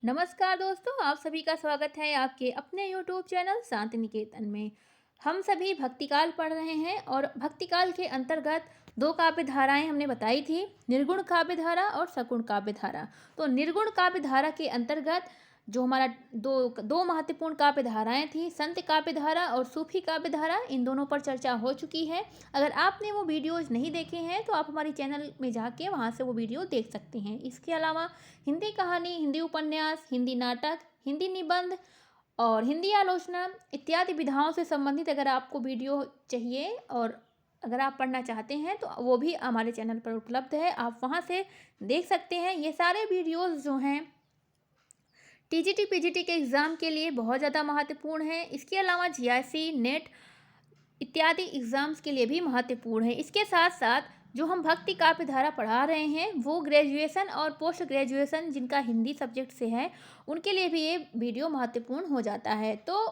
नमस्कार दोस्तों, आप सभी का स्वागत है आपके अपने YouTube चैनल शांति निकेतन में। हम सभी भक्तिकाल पढ़ रहे हैं और भक्तिकाल के अंतर्गत दो काव्य धाराएं हमने बताई थी, निर्गुण काव्य धारा और सगुण काव्य धारा। तो निर्गुण काव्य धारा के अंतर्गत जो हमारा दो दो महत्वपूर्ण काव्य धाराएं थी, संत काव्य धारा और सूफी काव्य धारा, इन दोनों पर चर्चा हो चुकी है। अगर आपने वो वीडियोज़ नहीं देखे हैं तो आप हमारी चैनल में जाके वहाँ से वो वीडियो देख सकते हैं। इसके अलावा हिंदी कहानी, हिंदी उपन्यास, हिंदी नाटक, हिंदी निबंध और हिंदी आलोचना इत्यादि विधाओं से संबंधित अगर आपको वीडियो चाहिए और अगर आप पढ़ना चाहते हैं तो वो भी हमारे चैनल पर उपलब्ध है, आप वहाँ से देख सकते हैं। ये सारे वीडियोज़ जो हैं टीजीटी पीजीटी के एग्ज़ाम के लिए बहुत ज़्यादा महत्वपूर्ण है। इसके अलावा जीआईसी, नेट इत्यादि एग्ज़ाम्स के लिए भी महत्वपूर्ण है। इसके साथ साथ जो हम भक्ति काव्य धारा पढ़ा रहे हैं वो ग्रेजुएशन और पोस्ट ग्रेजुएशन जिनका हिंदी सब्जेक्ट से है उनके लिए भी ये वीडियो महत्वपूर्ण हो जाता है। तो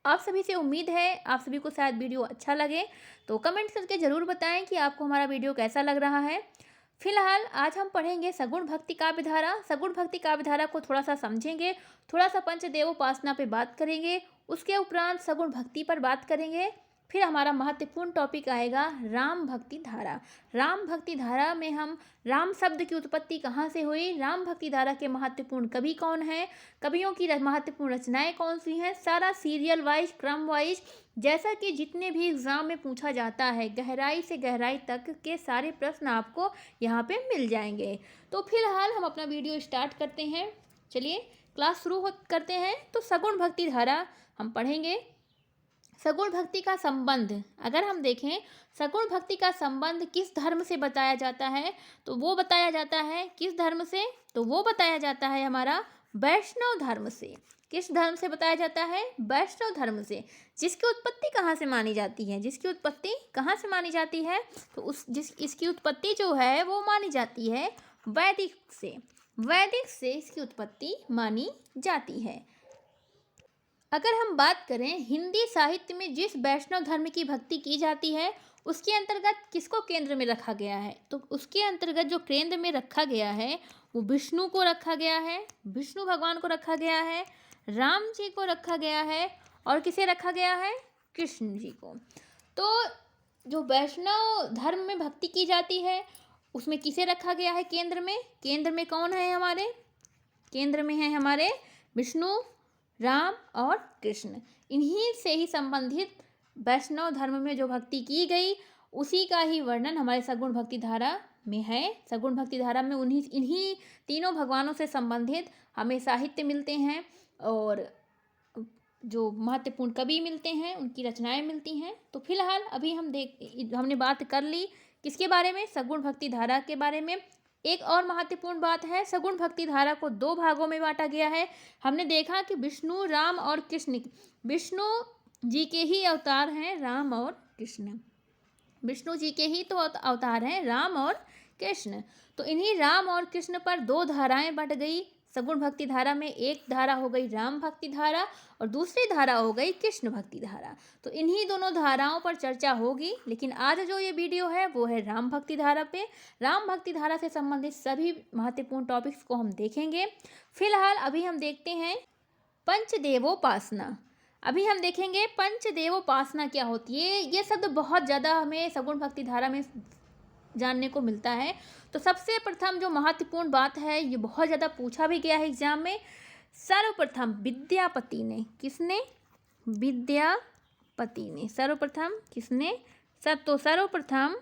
आप सभी से उम्मीद है आप सभी को शायद वीडियो अच्छा लगे, तो कमेंट करके ज़रूर बताएं कि आपको हमारा वीडियो कैसा लग रहा है। फिलहाल आज हम पढ़ेंगे सगुण भक्ति काव्य धारा। सगुण भक्ति काव्य धारा को थोड़ा सा समझेंगे, थोड़ा सा पंचदेवोपासना पे बात करेंगे, उसके उपरांत सगुण भक्ति पर बात करेंगे। फिर हमारा महत्वपूर्ण टॉपिक आएगा राम भक्ति धारा। राम भक्ति धारा में हम राम शब्द की उत्पत्ति कहाँ से हुई, राम भक्ति धारा के महत्वपूर्ण कवि कौन हैं, कवियों की महत्वपूर्ण रचनाएं कौन सी हैं, सारा सीरियल वाइज, क्रम वाइज, जैसा कि जितने भी एग्ज़ाम में पूछा जाता है गहराई से गहराई तक के सारे प्रश्न आपको यहाँ पे मिल जाएंगे। तो फिलहाल हम अपना वीडियो स्टार्ट करते हैं। चलिए क्लास शुरू करते हैं। तो सगुण भक्ति धारा हम पढ़ेंगे। सगुण भक्ति का संबंध अगर हम देखें, सगुण भक्ति का संबंध किस धर्म से बताया जाता है, तो वो बताया जाता है किस धर्म से, तो वो बताया जाता है हमारा वैष्णव धर्म से। किस धर्म से बताया जाता है? वैष्णव धर्म से। जिसकी उत्पत्ति कहाँ से मानी जाती है, जिसकी उत्पत्ति कहाँ से मानी जाती है, तो इसकी उत्पत्ति जो है वो मानी जाती है वैदिक से। वैदिक से इसकी उत्पत्ति मानी जाती है। अगर हम बात करें हिंदी साहित्य में जिस वैष्णव धर्म की भक्ति की जाती है उसके अंतर्गत किसको केंद्र में रखा गया है, तो उसके अंतर्गत जो केंद्र में रखा गया है वो विष्णु को रखा गया है, विष्णु भगवान को रखा गया है, राम जी को रखा गया है और किसे रखा गया है? कृष्ण जी को। तो जो वैष्णव धर्म में भक्ति की जाती है उसमें किसे रखा गया है केंद्र में? केंद्र में कौन है हमारे? केंद्र में है हमारे विष्णु, राम और कृष्ण। इन्हीं से ही संबंधित वैष्णव धर्म में जो भक्ति की गई उसी का ही वर्णन हमारे सगुण भक्ति धारा में है। सगुण भक्ति धारा में इन्हीं तीनों भगवानों से संबंधित हमें साहित्य मिलते हैं और जो महत्वपूर्ण कवि मिलते हैं, उनकी रचनाएं मिलती हैं। तो फिलहाल अभी हमने बात कर ली किसके बारे में? सगुण भक्ति धारा के बारे में। एक और महत्वपूर्ण बात है, सगुण भक्ति धारा को दो भागों में बांटा गया है। हमने देखा कि विष्णु, राम और कृष्ण, विष्णु जी के ही अवतार हैं राम और कृष्ण, विष्णु जी के ही तो अवतार हैं राम और कृष्ण। तो इन्हीं राम और कृष्ण पर दो धाराएं बट गई सगुण भक्ति धारा में। एक धारा हो गई राम भक्ति धारा और दूसरी धारा हो गई कृष्ण भक्ति धारा। तो इन्हीं दोनों धाराओं पर चर्चा होगी, लेकिन आज जो ये वीडियो है वो है राम भक्ति धारा पे। राम भक्ति धारा से संबंधित सभी महत्वपूर्ण टॉपिक्स को हम देखेंगे। फिलहाल अभी हम देखते हैं पंचदेवोपासना। अभी हम देखेंगे पंचदेवोपासना क्या होती है। ये शब्द बहुत ज़्यादा हमें सगुण भक्ति धारा में जानने को मिलता है। तो सबसे प्रथम जो महत्वपूर्ण बात है, ये बहुत ज़्यादा पूछा भी गया है एग्जाम में। सर्वप्रथम विद्यापति ने, किसने? विद्यापति ने। सर्वप्रथम किसने? सर्वप्रथम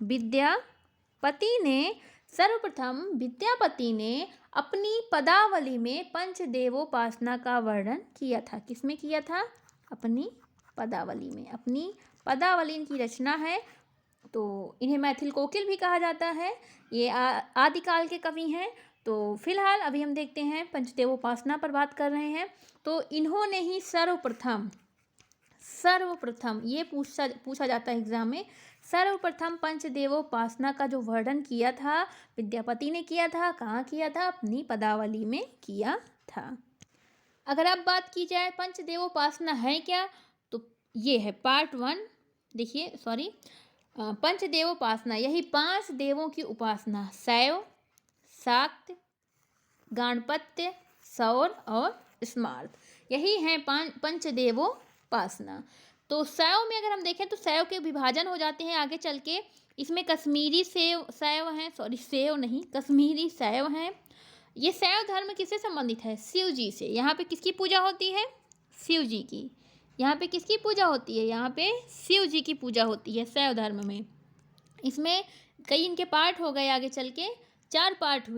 विद्यापति ने, सर्वप्रथम विद्यापति ने अपनी पदावली में पंचदेवोपासना का वर्णन किया था। किसमें किया था? अपनी पदावली में। अपनी पदावली इनकी रचना है। तो इन्हें मैथिल कोकिल भी कहा जाता है। ये आदिकाल के कवि हैं। तो फिलहाल अभी हम देखते हैं पंचदेवोपासना पर बात कर रहे हैं। तो इन्होंने ही सर्वप्रथम ये पूछा जाता है एग्जाम में, सर्वप्रथम पंचदेवोपासना का जो वर्णन किया था विद्यापति ने किया था। कहाँ किया था? अपनी पदावली में किया था। अगर अब बात की जाए पंचदेवोपासना है क्या, तो ये है पार्ट 1। देखिए पंचदेवोपासना यही 5 देवों की उपासना, शैव, शाक्त, गाणपत्य, सौर और स्मार्त, यही है पंचदेवोपासना। तो शैव में अगर हम देखें तो शैव के विभाजन हो जाते हैं आगे चल के। इसमें कश्मीरी शैव हैं, शैव नहीं, कश्मीरी शैव हैं। ये शैव धर्म किससे संबंधित है? शिव जी से। यहाँ पे किसकी पूजा होती है? शिव जी की। यहाँ पे किसकी पूजा होती है? यहाँ पे शिव जी की पूजा होती है शैव धर्म में। इसमें कई इनके पार्ट हो गए, आगे चल के 4 पार्ट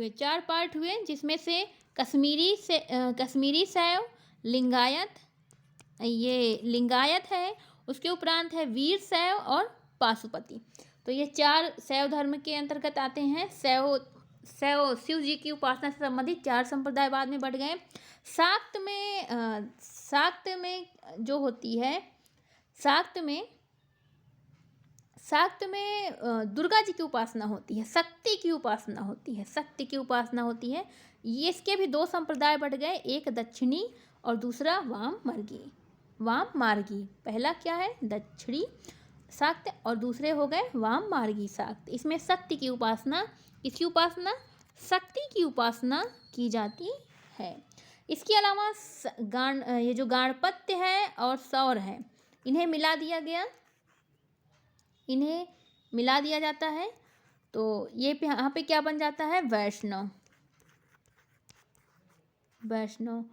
हुए जिसमें से कश्मीरी शैव, लिंगायत, ये लिंगायत है, उसके उपरांत है वीर शैव और पाशुपति। तो ये 4 शैव धर्म के अंतर्गत आते हैं। शिव जी की उपासना से संबंधित 4 संप्रदाय बाद में बढ़ गए। शाक्त में जो होती है, शाक्त में दुर्गा जी की उपासना होती है, शक्ति की उपासना होती है। ये इसके भी 2 संप्रदाय बढ़ गए, एक दक्षिणी और दूसरा वाम मार्गी। पहला क्या है? दक्षिणी शाक्त और दूसरे हो गए वाम मार्गी शाक्त। इसमें शक्ति की उपासना, किसकी उपासना? शक्ति की उपासना की जाती है। इसके अलावा ये जो गाणपत्य है और सौर है, इन्हें मिला दिया जाता है। तो ये यहाँ पे क्या बन जाता है? वैष्णव।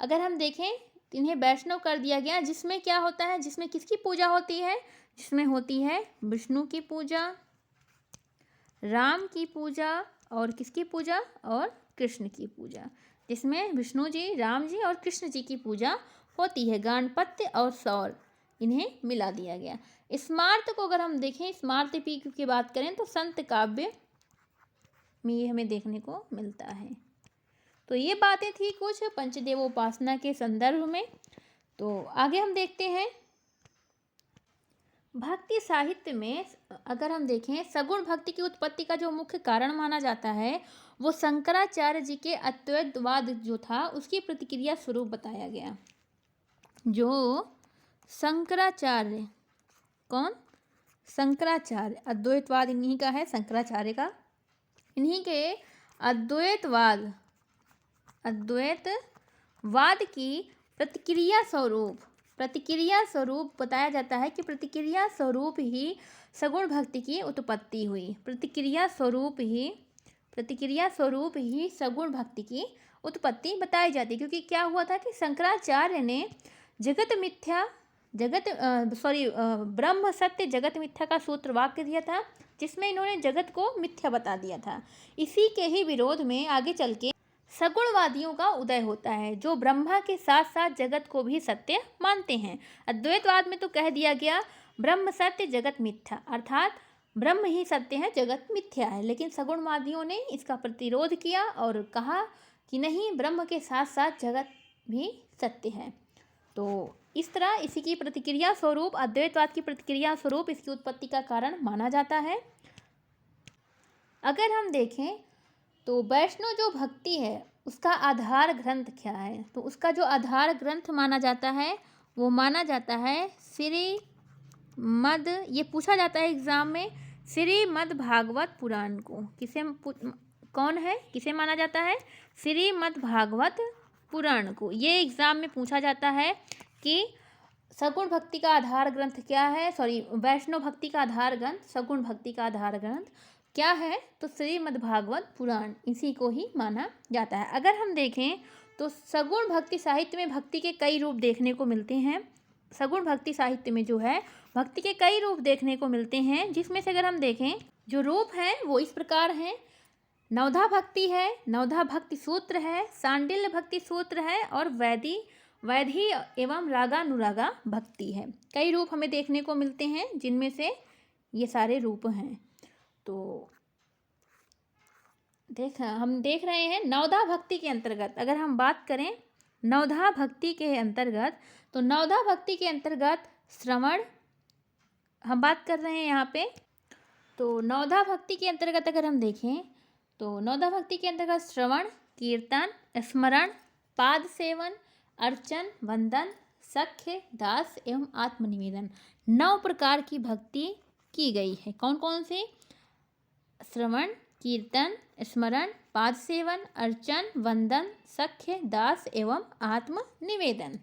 अगर हम देखें तो इन्हें वैष्णव कर दिया गया, जिसमें क्या होता है? जिसमें किसकी पूजा होती है? जिसमें होती है विष्णु की पूजा, राम की पूजा और किसकी पूजा? और कृष्ण की पूजा। जिसमें विष्णु जी, राम जी और कृष्ण जी की पूजा होती है। गाणपत्य और सौर, इन्हें मिला दिया गया। स्मार्त को अगर हम देखें, स्मार्त की बात करें तो संत काव्य में ये हमें देखने को मिलता है। तो ये बातें थी कुछ पंचदेवोपासना के संदर्भ में। तो आगे हम देखते हैं भक्ति साहित्य में। अगर हम देखें, सगुण भक्ति की उत्पत्ति का जो मुख्य कारण माना जाता है वो शंकराचार्य जी के अद्वैतवाद जो था उसकी प्रतिक्रिया स्वरूप बताया गया। जो शंकराचार्य, कौन? शंकराचार्य, अद्वैतवाद इन्हीं का है, शंकराचार्य का। इन्हीं के अद्वैतवाद की प्रतिक्रिया स्वरूप बताया जाता है कि प्रतिक्रिया स्वरूप ही सगुण भक्ति की उत्पत्ति हुई। प्रतिक्रिया स्वरूप ही सगुण भक्ति की उत्पत्ति बताई जाती है। क्योंकि क्या हुआ था कि शंकराचार्य ने ब्रह्म सत्य जगत मिथ्या का सूत्र वाक्य दिया था, जिसमें इन्होंने जगत को मिथ्या बता दिया था। इसी के ही विरोध में आगे चल के सगुणवादियों का उदय होता है, जो ब्रह्मा के साथ साथ जगत को भी सत्य मानते हैं। अद्वैतवाद में तो कह दिया गया ब्रह्म सत्य जगत मिथ्या, अर्थात ब्रह्म ही सत्य है, जगत मिथ्या है। लेकिन सगुणवादियों ने इसका प्रतिरोध किया और कहा कि नहीं, ब्रह्म के साथ साथ जगत भी सत्य है। तो इस तरह इसी की प्रतिक्रिया स्वरूप, अद्वैतवाद की प्रतिक्रिया स्वरूप इसकी उत्पत्ति का कारण माना जाता है। अगर हम देखें तो वैष्णव जो भक्ति है उसका आधार ग्रंथ क्या है? तो उसका जो आधार ग्रंथ माना जाता है वो माना जाता है श्रीमद्, ये पूछा जाता है एग्जाम में, श्रीमद् भागवत पुराण को किसे माना जाता है? श्रीमद् भागवत पुराण को। ये एग्जाम में पूछा जाता है कि सगुण भक्ति का आधार ग्रंथ क्या है, वैष्णव भक्ति का आधार ग्रंथ, सगुण भक्ति का आधार ग्रंथ क्या है? तो श्रीमद् भागवत पुराण, इसी को ही माना जाता है। अगर हम देखें तो सगुण भक्ति साहित्य में भक्ति के कई रूप देखने को मिलते हैं। सगुण भक्ति साहित्य में जो है भक्ति के कई रूप देखने को मिलते हैं, जिसमें से अगर हम देखें जो रूप हैं वो इस प्रकार हैं। नवधा भक्ति है, नवधा भक्ति सूत्र है, सांडिल्य भक्ति सूत्र है और वैधि एवं रागानुरागा भक्ति है। कई रूप हमें देखने को मिलते हैं, जिनमें से ये सारे रूप हैं। तो हम देख रहे हैं नवधा भक्ति के अंतर्गत। अगर हम बात करें नवधा भक्ति के अंतर्गत, तो नवधा भक्ति के अंतर्गत श्रवण हम बात कर रहे हैं यहाँ पे। तो नवधा भक्ति के अंतर्गत अगर हम देखें तो नवधा भक्ति के अंतर्गत श्रवण, कीर्तन, स्मरण, पाद सेवन, अर्चन, वंदन, सख्य, दास एवं आत्मनिवेदन, 9 प्रकार की भक्ति की गई है। कौन कौन सी? श्रवण, कीर्तन, स्मरण, पाद सेवन, अर्चन, वंदन, सख्य, दास एवं आत्म निवेदन।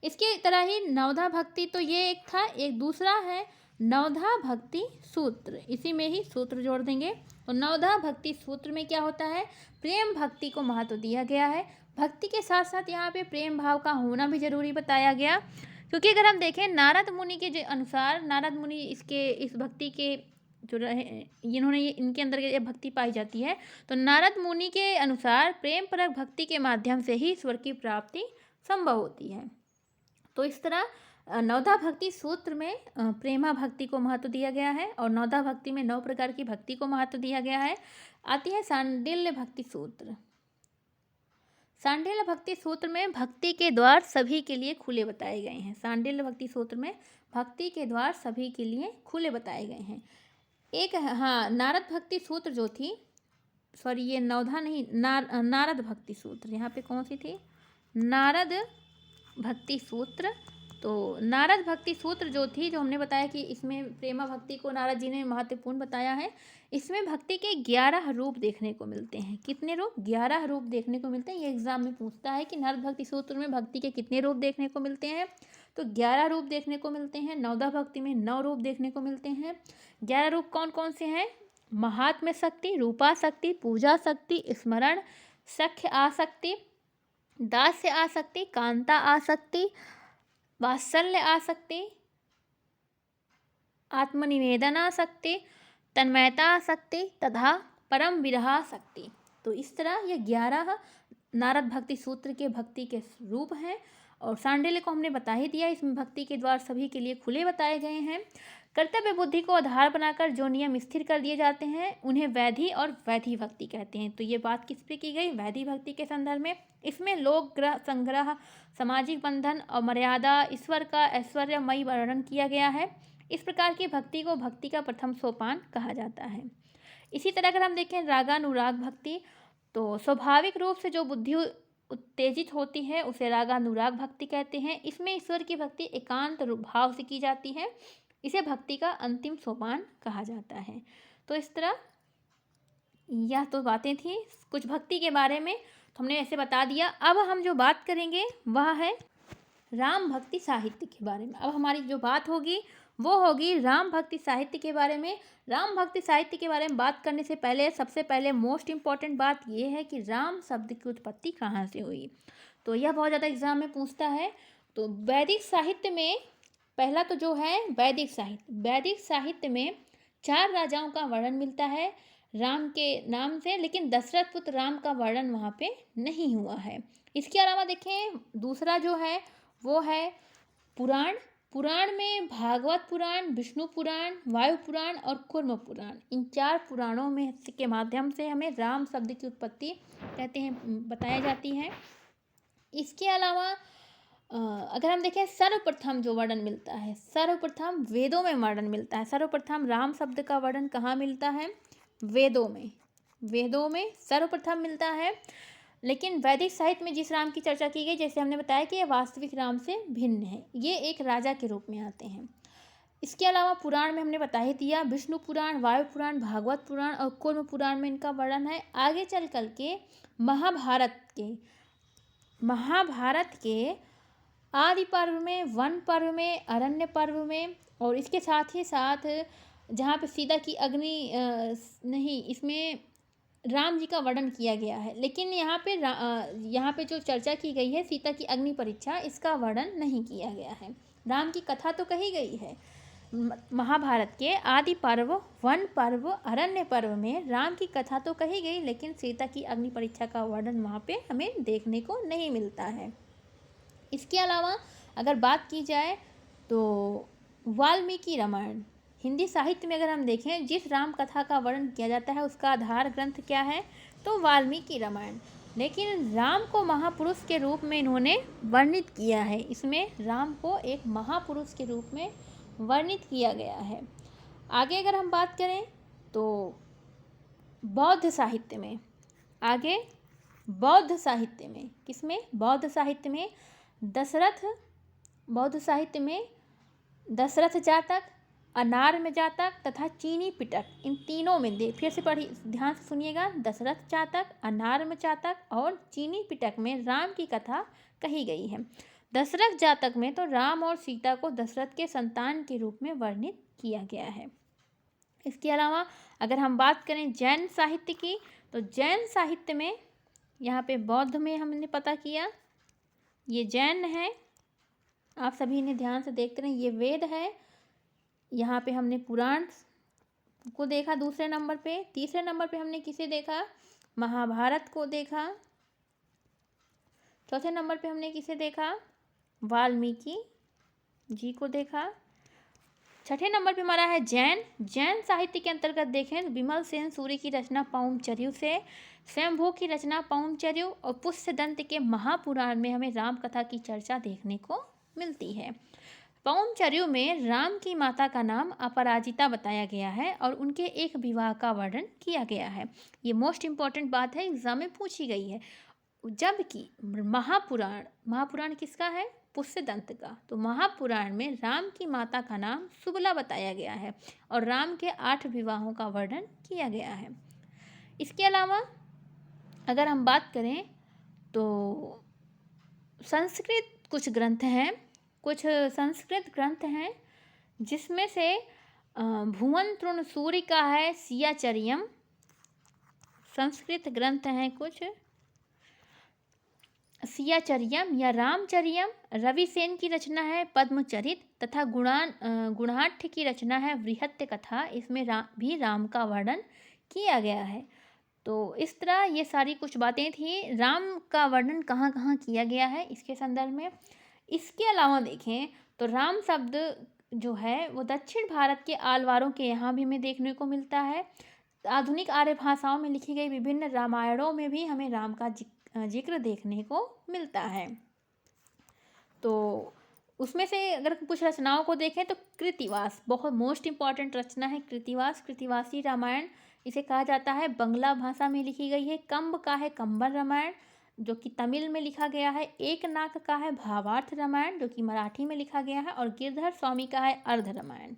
इसके तरह ही नवधा भक्ति तो ये एक था, एक दूसरा है नवधा भक्ति सूत्र। इसी में ही सूत्र जोड़ देंगे। तो नवधा भक्ति सूत्र में क्या होता है, प्रेम भक्ति को महत्व दिया गया है। भक्ति के साथ साथ यहाँ पे प्रेम भाव का होना भी जरूरी बताया गया, क्योंकि अगर हम देखें नारद मुनि के अनुसार, नारद मुनि इस भक्ति के जो रहे, इन्होंने इनके अंदर ये भक्ति पाई जाती है। तो नारद मुनि के अनुसार प्रेम परक भक्ति के माध्यम से ही ईश्वर की प्राप्ति संभव होती है। तो इस तरह नवधा भक्ति सूत्र में प्रेमा भक्ति को महत्व दिया गया है और नवधा भक्ति में 9 प्रकार की भक्ति को महत्व दिया गया है। आती है सांडिल्य भक्ति सूत्र। सांडिल्य भक्ति सूत्र में भक्ति के द्वार सभी के लिए खुले बताए गए हैं। सांडिल्य भक्ति सूत्र में भक्ति के द्वार सभी के लिए खुले बताए गए हैं। एक नारद भक्ति सूत्र जो थी, सॉरी ये नवधा नहीं, नारद भक्ति सूत्र, यहाँ पे कौन सी थी, नारद भक्ति सूत्र। तो नारद भक्ति सूत्र जो थी, जो हमने बताया कि इसमें प्रेमा भक्ति को नारद जी ने महत्वपूर्ण बताया है। इसमें भक्ति के 11 रूप देखने को मिलते हैं। कितने रूप? 11 रूप देखने को मिलते हैं। ये एग्जाम में पूछता है कि नारद भक्ति सूत्र में भक्ति के कितने रूप देखने को मिलते हैं। तो 11 रूप देखने को मिलते हैं। नवधा भक्ति में 9 रूप देखने को मिलते हैं। 11 रूप कौन कौन से हैं? महात्म्य शक्ति, रूपा शक्ति, पूजा शक्ति, स्मरण, सख्य आसक्ति, दास्य आसक्ति, कांता आसक्ति, वात्सल्य आसक्ति, आत्मनिवेदन आसक्ति, तन्मयता आसक्ति तथा परम विरह आसक्ति। तो इस तरह ये 11 नारद भक्ति सूत्र के भक्ति के रूप हैं। और सांडिल्य को हमने बता ही दिया, इसमें भक्ति के द्वार सभी के लिए खुले बताए गए हैं। कर्तव्य बुद्धि को आधार बनाकर जो नियम स्थिर कर दिए जाते हैं उन्हें वैधि और वैधि भक्ति कहते हैं। तो ये बात किस पे की गई? वैधि भक्ति के संदर्भ में। इसमें लोक ग्रह संग्रह, सामाजिक बंधन और मर्यादा, ईश्वर का ऐश्वर्यमयी वर्णन किया गया है। इस प्रकार की भक्ति को भक्ति का प्रथम सोपान कहा जाता है। इसी तरह अगर हम देखें रागानुराग भक्ति, तो स्वाभाविक रूप से जो बुद्धि उत्तेजित होती है उसे रागानुराग भक्ति कहते हैं। इसमें ईश्वर की भक्ति एकांत भाव से की जाती है। इसे भक्ति का अंतिम सोपान कहा जाता है। तो इस तरह यह तो बातें थी कुछ भक्ति के बारे में, तो हमने ऐसे बता दिया। अब हम जो बात करेंगे वह है राम भक्ति साहित्य के बारे में। अब हमारी जो बात होगी वो होगी राम भक्ति साहित्य के बारे में। राम भक्ति साहित्य के बारे में बात करने से पहले सबसे पहले मोस्ट इम्पॉर्टेंट बात ये है कि राम शब्द की उत्पत्ति कहाँ से हुई। तो यह बहुत ज़्यादा एग्जाम में पूछता है। तो वैदिक साहित्य में पहला तो जो है वैदिक साहित्य में 4 राजाओं का वर्णन मिलता है राम के नाम से, लेकिन दशरथ पुत्र राम का वर्णन वहाँ पे नहीं हुआ है। इसके अलावा देखें दूसरा जो है वो है पुराण में भागवत पुराण, विष्णु पुराण, वायु पुराण और कूर्म पुराण। इन 4 पुराणों में के माध्यम से हमें राम शब्द की उत्पत्ति बताई जाती है। इसके अलावा अगर हम देखें सर्वप्रथम जो वर्णन मिलता है, सर्वप्रथम वेदों में वर्णन मिलता है। सर्वप्रथम राम शब्द का वर्णन कहाँ मिलता है? वेदों में सर्वप्रथम मिलता है। लेकिन वैदिक साहित्य में जिस राम की चर्चा की गई, जैसे हमने बताया कि यह वास्तविक राम से भिन्न है, ये एक राजा के रूप में आते हैं। इसके अलावा पुराण में हमने बता ही दिया, विष्णु पुराण, वायु पुराण, भागवत पुराण और कूर्म पुराण में इनका वर्णन है। आगे चल कर के महाभारत के आदि पर्व में, वन पर्व में, अरण्य पर्व में और इसके साथ ही साथ जहाँ पे सीता की अग्नि नहीं, इसमें राम जी का वर्णन किया गया है। लेकिन यहाँ पे जो चर्चा की गई है सीता की अग्नि परीक्षा, इसका वर्णन नहीं किया गया है। राम की कथा तो कही गई है। महाभारत के आदि पर्व, वन पर्व, अरण्य पर्व में राम की कथा तो कही गई, लेकिन सीता की अग्नि परीक्षा का वर्णन वहाँ पे हमें देखने को नहीं मिलता है। इसके अलावा अगर बात की जाए तो वाल्मीकि रामायण, हिंदी साहित्य में अगर हम देखें जिस राम कथा का वर्णन किया जाता है उसका आधार ग्रंथ क्या है? तो वाल्मीकि रामायण। लेकिन राम को महापुरुष के रूप में इन्होंने वर्णित किया है। इसमें राम को एक महापुरुष के रूप में वर्णित किया गया है। आगे अगर हम बात करें तो बौद्ध साहित्य में, किसमें? बौद्ध साहित्य में दशरथ जातक, अनार्म जातक तथा चीनी पिटक, इन तीनों में फिर से पढ़ी, ध्यान से सुनिएगा। दशरथ जातक, अनार्म जातक और चीनी पिटक में राम की कथा कही गई है। दशरथ जातक में तो राम और सीता को दशरथ के संतान के रूप में वर्णित किया गया है। इसके अलावा अगर हम बात करें जैन साहित्य की, तो जैन साहित्य में यहाँ पे बौद्ध में हमने पता किया, ये जैन है, आप सभी ने ध्यान से देखते रहे, ये वेद है। यहाँ पे हमने पुराण को देखा दूसरे नंबर पे। तीसरे नंबर पे हमने किसे देखा? महाभारत को देखा। चौथे नंबर पे हमने किसे देखा? वाल्मीकि जी को देखा। छठे नंबर पे हमारा है जैन। जैन साहित्य के अंतर्गत देखें तो विमल सेन सूर्य की रचना पाउमचर्यु से, स्वयंभू की रचना पाउमचर्यु और पुष्यदंत के महापुराण में हमें राम कथा की चर्चा देखने को मिलती है। पाउमचर्यु में राम की माता का नाम अपराजिता बताया गया है और उनके एक विवाह का वर्णन किया गया है। ये मोस्ट इम्पॉर्टेंट बात है, एग्जाम में पूछी गई है। जबकि महापुराण किसका है? पुष्यदंत का। तो महापुराण में राम की माता का नाम सुबला बताया गया है और राम के 8 विवाहों का वर्णन किया गया है। इसके अलावा अगर हम बात करें तो कुछ संस्कृत ग्रंथ हैं जिसमें से भुवन तृण सूर्य का है सियाचर्यम, संस्कृत ग्रंथ हैं कुछ, सियाचर्यम या रामचर्यम। रविसेन की रचना है पद्मचरित तथा गुणाढ्य की रचना है बृहत्य कथा। इसमें भी राम का वर्णन किया गया है। तो इस तरह ये सारी कुछ बातें थी, राम का वर्णन कहाँ कहाँ किया गया है इसके संदर्भ में। इसके अलावा देखें तो राम शब्द जो है वो दक्षिण भारत के आलवारों के यहाँ भी हमें देखने को मिलता है। आधुनिक आर्य भाषाओं में लिखी गई विभिन्न रामायणों में भी हमें राम का जिक्र देखने को मिलता है। तो उसमें से अगर कुछ रचनाओं को देखें तो कृतिवास बहुत मोस्ट इम्पॉर्टेंट रचना है। कृतिवासी रामायण इसे कहा जाता है, बंगला भाषा में लिखी गई है। कंब का है कंबर रामायण जो कि तमिल में लिखा गया है। एकनाथ का है भावार्थ रामायण जो कि मराठी में लिखा गया है और गिरधर स्वामी का है अर्ध रामायण।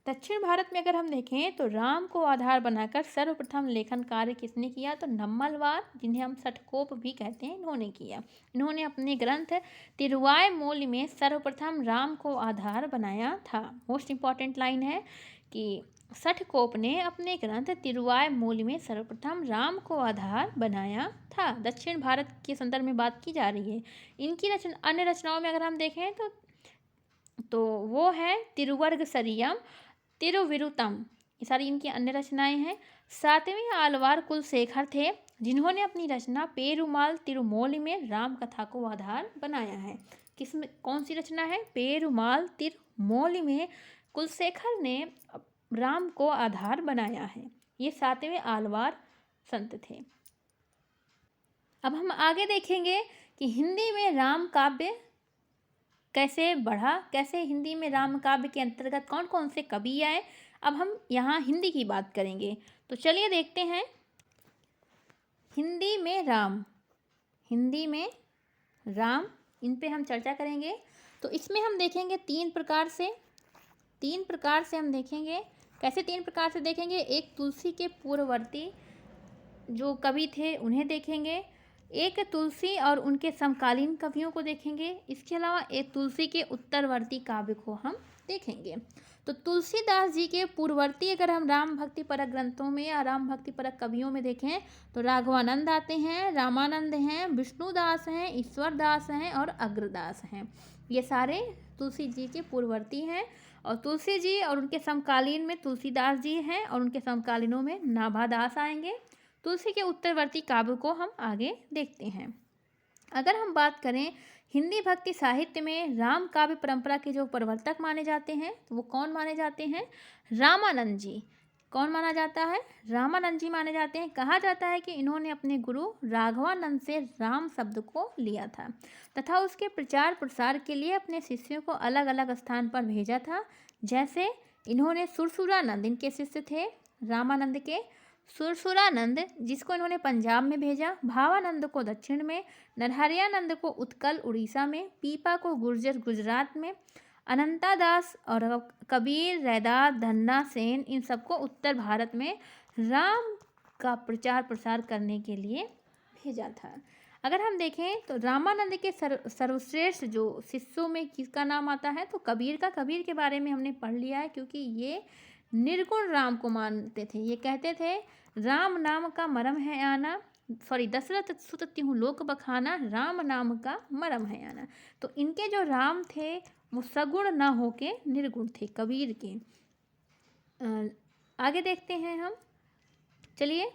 दक्षिण भारत में अगर हम देखें तो राम को आधार बनाकर सर्वप्रथम लेखन कार्य किसने किया? तो नम्मलवार, जिन्हें हम सटकोप भी कहते हैं, इन्होंने किया। इन्होंने अपने ग्रंथ तिरुवायमोली में सर्वप्रथम राम को आधार बनाया था। मोस्ट इम्पॉर्टेंट लाइन है कि सटकोप ने अपने ग्रंथ तिरुवायमोली में सर्वप्रथम राम को आधार बनाया था। दक्षिण भारत के संदर्भ में बात की जा रही है। इनकी अन्य रचनाओं में अगर हम देखें तो वो है तिरुवर्ग सरियम, तिरुविरुतम, ये सारी इनकी अन्य रचनाएं हैं। 7वें आलवार कुलशेखर थे जिन्होंने अपनी रचना पेरुमाल तिरुमोली में राम कथा को आधार बनाया है। किसमें कौन सी रचना है? पेरुमाल तिरुमोली में कुलशेखर ने राम को आधार बनाया है। ये 7वें आलवार संत थे। अब हम आगे देखेंगे कि हिंदी में राम काव्य कैसे बढ़ा, कैसे हिंदी में राम काव्य के अंतर्गत कौन कौन से कवि आए। अब हम यहाँ हिंदी की बात करेंगे, तो चलिए देखते हैं हिंदी में राम, इन पे हम चर्चा करेंगे। तो इसमें हम देखेंगे तीन प्रकार से हम देखेंगे। कैसे 3 प्रकार से देखेंगे? एक तुलसी के पूर्ववर्ती जो कवि थे उन्हें देखेंगे, एक तुलसी और उनके समकालीन कवियों को देखेंगे, इसके अलावा एक तुलसी के उत्तरवर्ती काव्य को हम देखेंगे। तो तुलसीदास जी के पूर्ववर्ती अगर हम राम भक्ति परक ग्रंथों में या राम भक्ति परक कवियों में देखें तो राघवानंद आते हैं, रामानंद हैं, विष्णुदास हैं, ईश्वरदास हैं और अग्रदास हैं। ये सारे तुलसी जी के पूर्ववर्ती हैं और तुलसी जी और उनके समकालीन में तुलसीदास जी हैं और उनके समकालीनों में नाभादास आएंगे। तुलसी के उत्तरवर्ती काव्य को हम आगे देखते हैं। अगर हम बात करें हिंदी भक्ति साहित्य में राम काव्य परंपरा के जो प्रवर्तक माने जाते हैं तो वो कौन माने जाते हैं? रामानंद जी। कौन माना जाता है? रामानंद जी माने जाते हैं। कहा जाता है कि इन्होंने अपने गुरु राघवानंद से राम शब्द को लिया था तथा उसके प्रचार प्रसार के लिए अपने शिष्यों को अलग अलग स्थान पर भेजा था। जैसे इन्होंने सुरसुरानंद, इनके शिष्य थे रामानंद के, सुरसुरानंद जिसको इन्होंने पंजाब में भेजा, भावानंद को दक्षिण में, नरहरियानंद को उत्कल उड़ीसा में, पीपा को गुर्जर गुजरात में, अनंता दास और कबीर, रैदास, धन्ना सेन, इन सबको उत्तर भारत में राम का प्रचार प्रसार करने के लिए भेजा था। अगर हम देखें तो रामानंद के सर्वश्रेष्ठ जो शिष्यों में किसका नाम आता है, तो कबीर का। कबीर के बारे में हमने पढ़ लिया है, क्योंकि ये निर्गुण राम को मानते थे। ये कहते थे राम नाम का मरम है आना, दशरथ सुत तिहु लोक बखाना, राम नाम का मरम है आना। तो इनके जो राम थे वो सगुण ना होके निर्गुण थे, कबीर के। आगे देखते हैं हम, चलिए।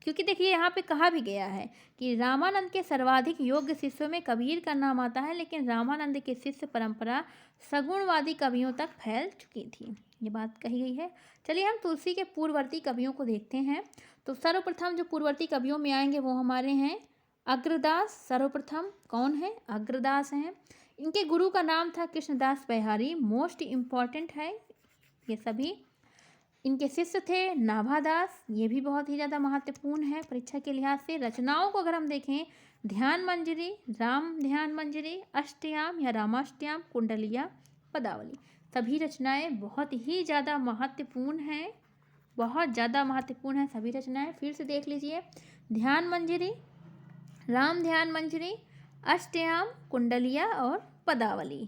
क्योंकि देखिए यहाँ पे कहा भी गया है कि रामानंद के सर्वाधिक योग्य शिष्यों में कबीर का नाम आता है, लेकिन रामानंद की शिष्य परंपरा सगुणवादी कवियों तक फैल चुकी थी, ये बात कही गई है। चलिए हम तुलसी के पूर्ववर्ती कवियों को देखते हैं। तो सर्वप्रथम जो पूर्ववर्ती कवियों में आएंगे वो हमारे हैं अग्रदास। सर्वप्रथम कौन है? अग्रदास हैं। इनके गुरु का नाम था कृष्णदास बिहारी, मोस्ट इम्पॉर्टेंट है ये सभी। इनके शिष्य थे नाभादास, ये भी बहुत ही ज़्यादा महत्वपूर्ण है परीक्षा के लिहाज से। रचनाओं को अगर हम देखें, ध्यान मंजरी, राम ध्यान मंजरी, अष्टयाम या रामाष्टयाम, कुंडलिया, पदावली, सभी रचनाएं बहुत ही ज़्यादा महत्वपूर्ण हैं, बहुत ज़्यादा महत्वपूर्ण है सभी रचनाएं। फिर से देख लीजिए, ध्यान मंजरी, राम ध्यान मंजरी, अष्टयाम, कुंडलिया और पदावली।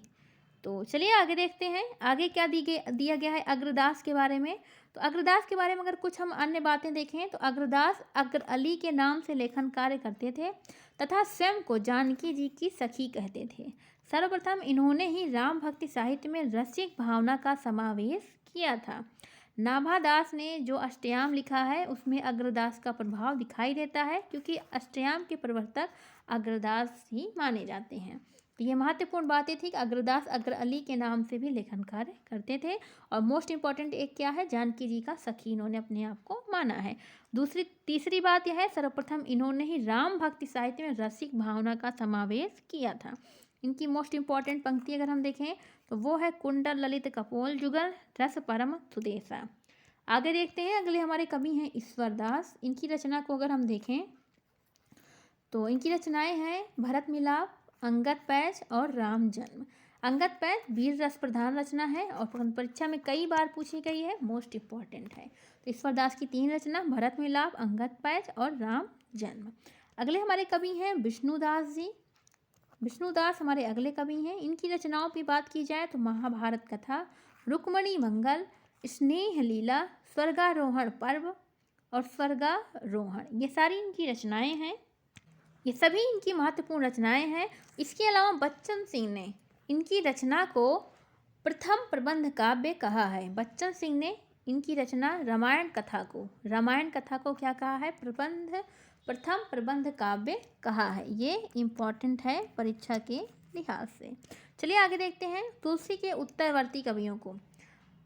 तो चलिए आगे देखते हैं, आगे क्या दिया गया है अग्रदास के बारे में। तो अग्रदास के बारे में अगर कुछ हम अन्य बातें देखें तो अग्रदास अग्र अली के नाम से लेखन कार्य करते थे तथा स्वयं को जानकी जी की सखी कहते थे। सर्वप्रथम इन्होंने ही राम भक्ति साहित्य में रसिक भावना का समावेश किया था। नाभादास ने जो अष्टयाम लिखा है उसमें अग्रदास का प्रभाव दिखाई देता है, क्योंकि अष्टयाम के प्रवर्तक अग्रदास ही माने जाते हैं। तो ये महत्वपूर्ण बातें थी कि अग्रदास अग्र अली के नाम से भी लेखन कार्य करते थे। और मोस्ट इम्पॉर्टेंट एक क्या है, जानकी जी का सखी इन्होंने अपने आप को माना है। तीसरी बात यह है, सर्वप्रथम इन्होंने ही राम भक्ति साहित्य में रसिक भावना का समावेश किया था। इनकी मोस्ट इम्पॉर्टेंट पंक्ति अगर हम देखें तो वो है कुंडल ललित कपोल जुगल रस परम सुदेशा। आगे देखते हैं, अगले हमारे कवि हैं ईश्वरदास। इनकी रचना को अगर हम देखें तो इनकी रचनाएं हैं भरत मिलाप, अंगद पैच और राम जन्म। अंगद पैच वीर रस प्रधान रचना है और परीक्षा में कई बार पूछी गई है, मोस्ट इम्पॉर्टेंट है। तो ईश्वरदास की 3 रचना, भरत मिलाप, अंगद पैच और राम जन्म। अगले हमारे कवि हैं विष्णुदास जी। विष्णुदास हमारे अगले कवि हैं। इनकी रचनाओं की बात की जाए तो महाभारत कथा, रुक्मणी मंगल, स्नेह लीला, स्वर्गारोहण पर्व और स्वर्गारोहण, ये सारी इनकी रचनाएं हैं। ये सभी इनकी महत्वपूर्ण रचनाएं हैं। इसके अलावा बच्चन सिंह ने इनकी रचना को प्रथम प्रबंध काव्य कहा है। बच्चन सिंह ने इनकी रचना रामायण कथा को क्या कहा है? प्रथम प्रबंध काव्य कहा है। ये इम्पॉर्टेंट है परीक्षा के लिहाज से। चलिए आगे देखते हैं तुलसी के उत्तरवर्ती कवियों को।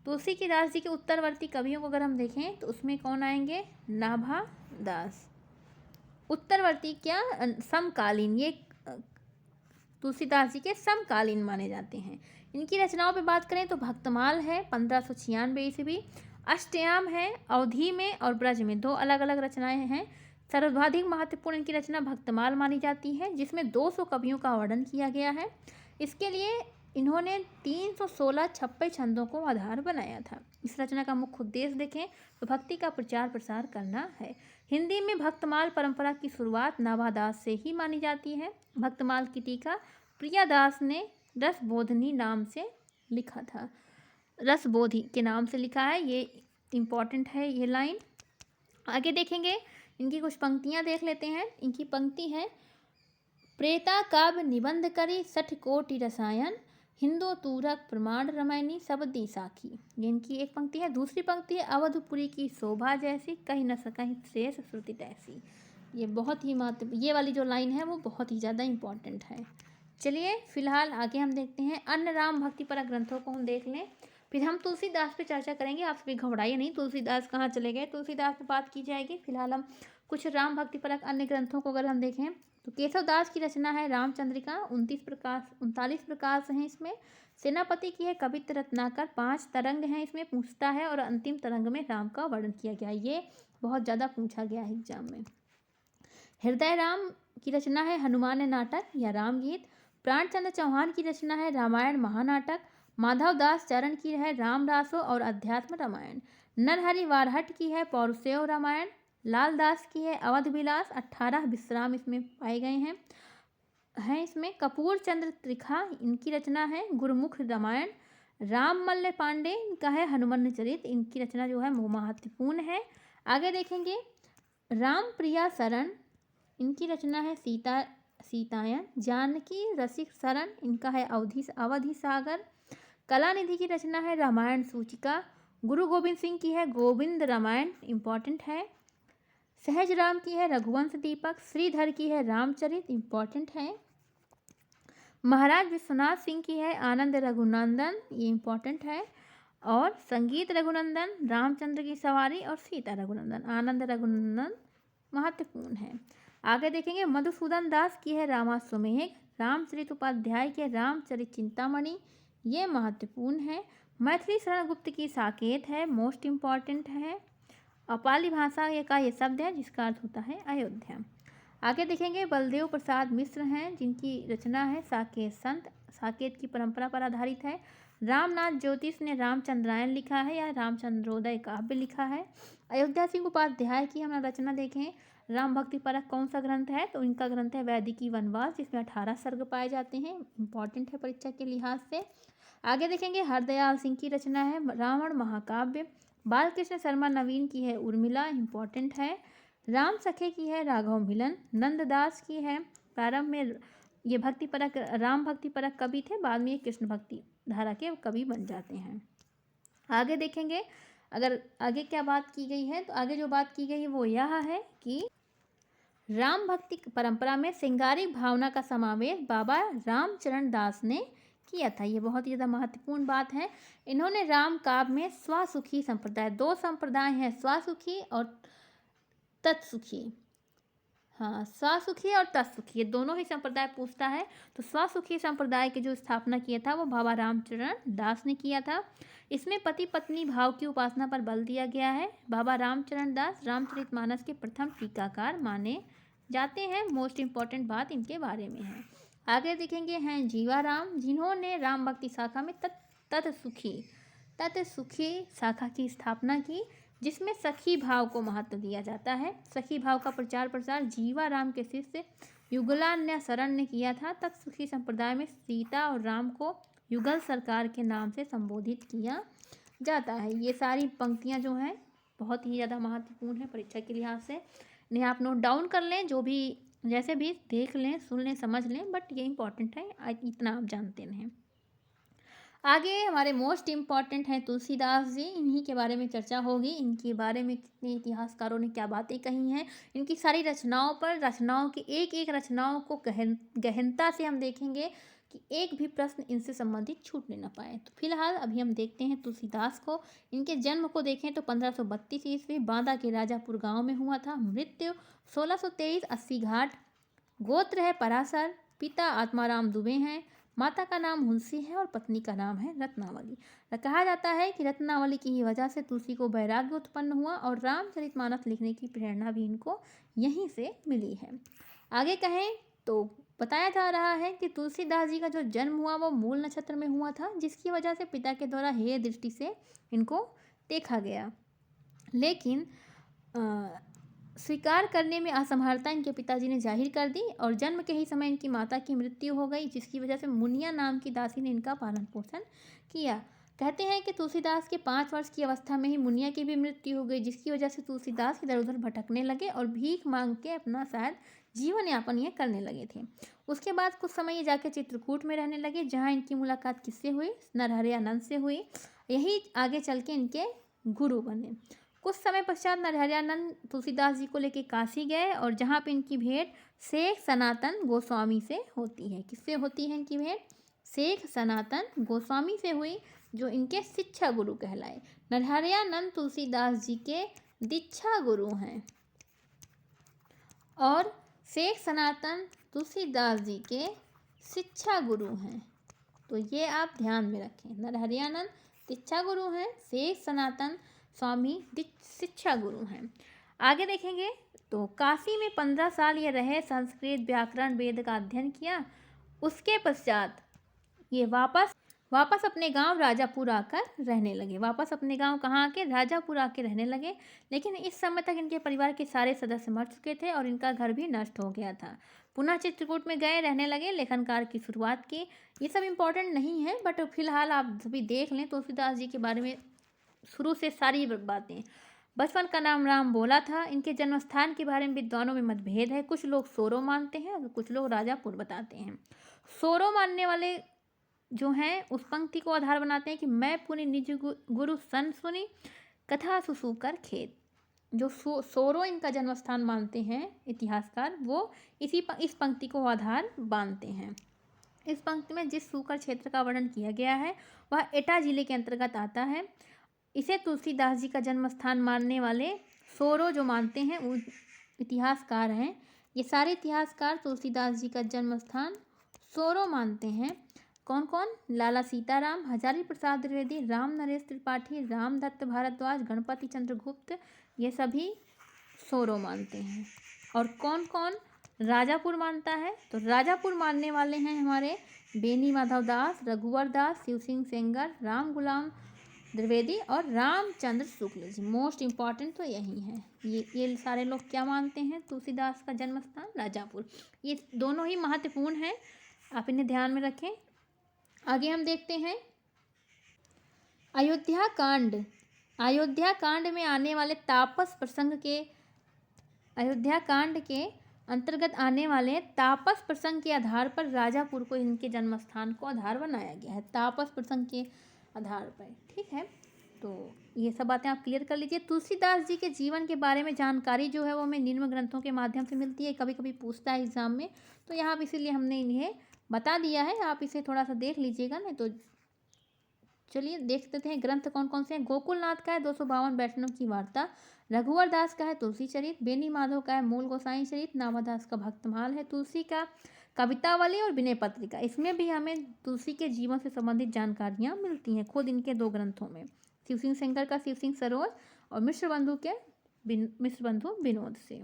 तुलसीदास जी के उत्तरवर्ती कवियों को अगर हम देखें तो उसमें कौन आएंगे? नाभादास। उत्तरवर्ती क्या? समकालीन, ये तुलसीदास जी के समकालीन माने जाते हैं। इनकी रचनाओं पे बात करें तो भक्तमाल है 1596 ईस्वी, अष्टयाम है, अवधि में और ब्रज में 2 अलग अलग रचनाएं हैं। सर्वाधिक महत्वपूर्ण इनकी रचना भक्तमाल मानी जाती है, जिसमें 200 कवियों का वर्णन किया गया है। इसके लिए इन्होंने 316 छप्पे छंदों को आधार बनाया था। इस रचना का मुख्य उद्देश्य देखें तो भक्ति का प्रचार प्रसार करना है। हिंदी में भक्तमाल परंपरा की शुरुआत नाभादास से ही मानी जाती है। भक्तमाल की टीका प्रियादास ने रसबोधनी नाम से लिखा था, रसबोधि के नाम से लिखा है। ये इम्पॉर्टेंट है ये लाइन। आगे देखेंगे, इनकी कुछ पंक्तियाँ देख लेते हैं। इनकी पंक्ति है, प्रेता काव्य निबंध करी 60 कोटि रसायन, हिंदो तूरक प्रमाण रमैनी सबदी साखी। ये इनकी एक पंक्ति है। दूसरी पंक्ति है, अवधपुरी की शोभा जैसी कहीं न सकहीं शेष श्रुति तैसी। ये बहुत ही ये वाली जो लाइन है वो बहुत ही ज़्यादा इम्पॉर्टेंट है। चलिए फिलहाल आगे हम देखते हैं अन्य राम भक्ति परक ग्रंथों को हम देख लें, फिर हम तुलसीदास पे चर्चा करेंगे। आप सभी घबराइए नहीं, तुलसीदास कहाँ चले गए, तुलसीदास पे बात की जाएगी। फिलहाल हम कुछ राम भक्ति परक अन्य ग्रंथों को अगर हम देखें तो केशवदास की रचना है रामचंद्रिका, 39 प्रकाश हैं इसमें। सेनापति की है कवित्त रत्नाकर, 5 तरंग हैं इसमें, पूछता है और अंतिम तरंग में राम का वर्णन किया गया। ये बहुत ज़्यादा पूछा गया है एग्जाम में। हृदय राम की रचना है हनुमान नाटक या रामगीत। प्राणचंद्र चौहान की रचना है रामायण महानाटक। माधव दास चरण की है रामदासो और अध्यात्म रामायण। नरहरि वारहट की है पौरुषेय रामायण। लाल दास की है अवध विलास, 18 विश्राम इसमें पाए गए हैं इसमें। कपूर चंद्र त्रिखा इनकी रचना है गुरुमुख रामायण। राममल्ल पांडे इनका है हनुमान चरित, इनकी रचना जो है वो महत्वपूर्ण है। आगे देखेंगे राम प्रिया शरण, इनकी रचना है सीतायन। जानकी रसिक शरण, इनका है अवधि सागर। कलानिधि की रचना है रामायण सूचिका। गुरु गोविंद सिंह की है गोविंद रामायण, इम्पॉर्टेंट है। सहज राम की है रघुवंश दीपक। श्रीधर की है रामचरित, इम्पॉर्टेंट है। महाराज विश्वनाथ सिंह की है आनंद रघुनंदन, ये इम्पॉर्टेंट है। और संगीत रघुनंदन, रामचंद्र की सवारी और सीता रघुनंदन, आनंद रघुनंदन महत्वपूर्ण है। आगे देखेंगे मधुसूदन दास की है रामाश्वमेघ। रामचरित उपाध्याय के रामचरित चिंतामणि, ये महत्वपूर्ण है। मैथिली शरण गुप्त की साकेत है, मोस्ट इम्पॉर्टेंट है। अपाली भाषा का ये शब्द है जिसका अर्थ होता है अयोध्या। आगे देखेंगे बलदेव प्रसाद मिश्र हैं जिनकी रचना है साकेत संत, साकेत की परंपरा पर आधारित है। रामनाथ ज्योतिष ने रामचंद्रायण लिखा है या रामचंद्रोदय काव्य लिखा है। अयोध्या सिंह उपाध्याय की हम रचना देखें राम भक्ति परक कौन सा ग्रंथ है, तो इनका ग्रंथ है वैदिकी वनवास, जिसमें 18 सर्ग पाए जाते हैं, इंपॉर्टेंट है परीक्षा के लिहाज से। आगे देखेंगे हरदयाल सिंह की रचना है रावण महाकाव्य। बालकृष्ण शर्मा नवीन की है उर्मिला, इम्पॉर्टेंट है। राम सखे की है राघव मिलन। नंददास की है प्रारंभ में ये भक्ति परक राम भक्ति परक कवि थे, बाद में ये कृष्ण भक्ति धारा के कवि बन जाते हैं। आगे देखेंगे अगर आगे क्या बात की गई है, तो आगे जो बात की गई है वो यह है कि राम भक्ति परंपरा में श्रृंगारिक भावना का समावेश बाबा रामचरण दास ने किया था, ये बहुत ही ज़्यादा महत्वपूर्ण बात है। इन्होंने राम काव्य में स्वासुखी संप्रदाय, 2 संप्रदाय हैं स्वासुखी और तत्सुखी, हाँ स्वासुखी और तत्सुखी, ये दोनों ही संप्रदाय पूछता है। तो स्वासुखी संप्रदाय की जो स्थापना किया था वो बाबा रामचरण दास ने किया था। इसमें पति पत्नी भाव की उपासना पर बल दिया गया है। बाबा रामचरण दास रामचरितमानस के प्रथम टीकाकार माने जाते हैं, मोस्ट इम्पॉर्टेंट बात इनके बारे में है। आगे देखेंगे हैं जीवाराम, जिन्होंने राम भक्ति शाखा में तत्सुखी शाखा की स्थापना की, जिसमें सखी भाव को महत्व दिया जाता है। सखी भाव का प्रचार प्रसार जीवाराम के शिष्य युगलान्य शरण ने किया था। तत्सुखी संप्रदाय में सीता और राम को युगल सरकार के नाम से संबोधित किया जाता है। ये सारी पंक्तियां जो हैं बहुत ही ज़्यादा महत्वपूर्ण है परीक्षा के लिहाज से, इन्हें आप नोट डाउन कर लें, जो भी जैसे भी देख लें सुन लें समझ लें, बट ये इंपॉर्टेंट है, इतना आप जानते रहें। आगे हमारे मोस्ट इम्पॉर्टेंट हैं तुलसीदास जी, इन्हीं के बारे में चर्चा होगी। इनके बारे में कितने इतिहासकारों ने क्या बातें कही हैं, इनकी सारी रचनाओं पर, रचनाओं की एक एक रचनाओं को गहनता से हम देखेंगे कि एक भी प्रश्न इनसे संबंधित छूटने न पाए। तो फिलहाल अभी हम देखते हैं तुलसीदास को। इनके जन्म को देखें तो 1532 ईस्वी बांदा के राजापुर गाँव में हुआ था। मृत्यु 1623 80 घाट। गोत्र है पराशर। पिता आत्माराम दुबे हैं। माता का नाम हुंसी है और पत्नी का नाम है रत्नावली। कहा जाता है कि रत्नावली की ही वजह से तुलसी को वैराग्य उत्पन्न हुआ और रामचरितमानस लिखने की प्रेरणा भी इनको यहीं से मिली है। आगे कहें तो बताया जा रहा है कि तुलसीदास जी का जो जन्म हुआ वो मूल नक्षत्र में हुआ था, जिसकी वजह से पिता के द्वारा हेय दृष्टि से इनको देखा गया, लेकिन स्वीकार करने में असमर्थता इनके पिताजी ने जाहिर कर दी और जन्म के ही समय इनकी माता की मृत्यु हो गई, जिसकी वजह से मुनिया नाम की दासी ने इनका पालन पोषण किया। कहते हैं कि तुलसीदास के 5 वर्ष की अवस्था में ही मुनिया की भी मृत्यु हो गई, जिसकी वजह से तुलसीदास इधर उधर भटकने लगे और भीख मांग के अपना शायद जीवन यापन ये करने लगे थे। उसके बाद कुछ समय ये जाके चित्रकूट में रहने लगे, जहाँ इनकी मुलाकात किससे हुई, नरहरि आनंद से हुई। यही आगे चल के इनके गुरु बने। कुछ समय पश्चात नरहरियानंद तुलसीदास जी को लेकर काशी गए और जहाँ पे इनकी भेंट शेख सनातन गोस्वामी से होती है। किससे होती है इनकी भेंट? शेख सनातन गोस्वामी से हुई, जो इनके शिक्षा गुरु कहलाए। नरहरियानंद तुलसीदास जी के दीक्षा गुरु हैं और शेख सनातन तुलसीदास जी के शिक्षा गुरु हैं। तो ये आप ध्यान में रखें, नरहरियानंद दीक्षा गुरु हैं, शेख सनातन स्वामी शिक्षा गुरु हैं। आगे देखेंगे तो काशी में 15 साल ये रहे, संस्कृत व्याकरण वेद का अध्ययन किया। उसके पश्चात ये वापस वापस अपने गांव राजापुर आकर रहने लगे। वापस अपने गांव कहाँ आके? राजापुर आके रहने लगे। लेकिन इस समय तक इनके परिवार के सारे सदस्य मर चुके थे और इनका घर भी नष्ट हो गया था। पुनः चित्रकूट में गए, रहने लगे, लेखन कार्य की शुरुआत की। ये सब इम्पोर्टेंट नहीं है, बट फिलहाल आप सभी देख लें तुलसीदास जी के बारे में शुरू से सारी बातें। बचपन का नाम राम बोला था। इनके जन्म स्थान के बारे में विद्वानों में मतभेद है। कुछ लोग सोरो मानते हैं और कुछ लोग राजापुर बताते हैं। सोरो मानने वाले जो हैं उस पंक्ति को आधार बनाते हैं कि मैं पुनि निज गुरु सन सुनी, कथा सुसूकर खेत। जो सोरो इनका जन्म स्थान मानते हैं इतिहासकार, वो इस पंक्ति को आधार मानते हैं। इस पंक्ति में जिस सूकर क्षेत्र का वर्णन किया गया है वह एटा जिले के अंतर्गत आता है। इसे तुलसीदास जी का जन्म स्थान मानने वाले सोरो जो मानते हैं वो इतिहासकार हैं। ये सारे इतिहासकार तुलसीदास जी का जन्म स्थान सोरो मानते हैं। कौन कौन? लाला सीताराम, हजारी प्रसाद द्विवेदी, राम नरेश त्रिपाठी, रामदत्त भारद्वाज, गणपति चंद्र गुप्त, ये सभी सोरो मानते हैं। और कौन कौन राजापुर मानता है? तो राजापुर मानने वाले हैं हमारे बेनी माधव दास, रघुवर दास, शिव सिंह सेंगर, राम गुलाम द्विवेदी और रामचंद्र शुक्ल जी। मोस्ट इम्पॉर्टेंट तो यही है। ये सारे लोग क्या मानते हैं? तुलसीदास का जन्म स्थान राजापुर। ये दोनों ही महत्वपूर्ण हैं, आप इन्हें ध्यान में रखें। आगे हम देखते हैं अयोध्या कांड। अयोध्या कांड में आने वाले तापस प्रसंग के अयोध्या कांड के अंतर्गत आने वाले तापस प्रसंग के आधार पर राजापुर को इनके जन्म स्थान को आधार बनाया गया है। तापस प्रसंग के आधार पर, ठीक है। तो ये सब बातें आप क्लियर कर लीजिए। तुलसीदास जी के जीवन के बारे में जानकारी जो है वो हमें निम्न ग्रंथों के माध्यम से मिलती है। कभी कभी पूछता है एग्जाम में, तो यहाँ इसीलिए हमने इन्हें बता दिया है। आप इसे थोड़ा सा देख लीजिएगा, नहीं तो चलिए देख लेते हैं ग्रंथ कौन कौन से हैं। गोकुलनाथ का है 252 वैष्णव की वार्ता, रघुवर दास का है तुलसी चरित, बेनी माधव का है मूल गोसाई चरित, नामादास का भक्तमाल है, तुलसी का कवितावली और विनय पत्रिका। इसमें भी हमें तुलसी के जीवन से संबंधित जानकारियाँ मिलती हैं खुद इनके दो ग्रंथों में, शिव सिंह शंकर का शिव सिंह सरोज और मिश्र बंधु विनोद से।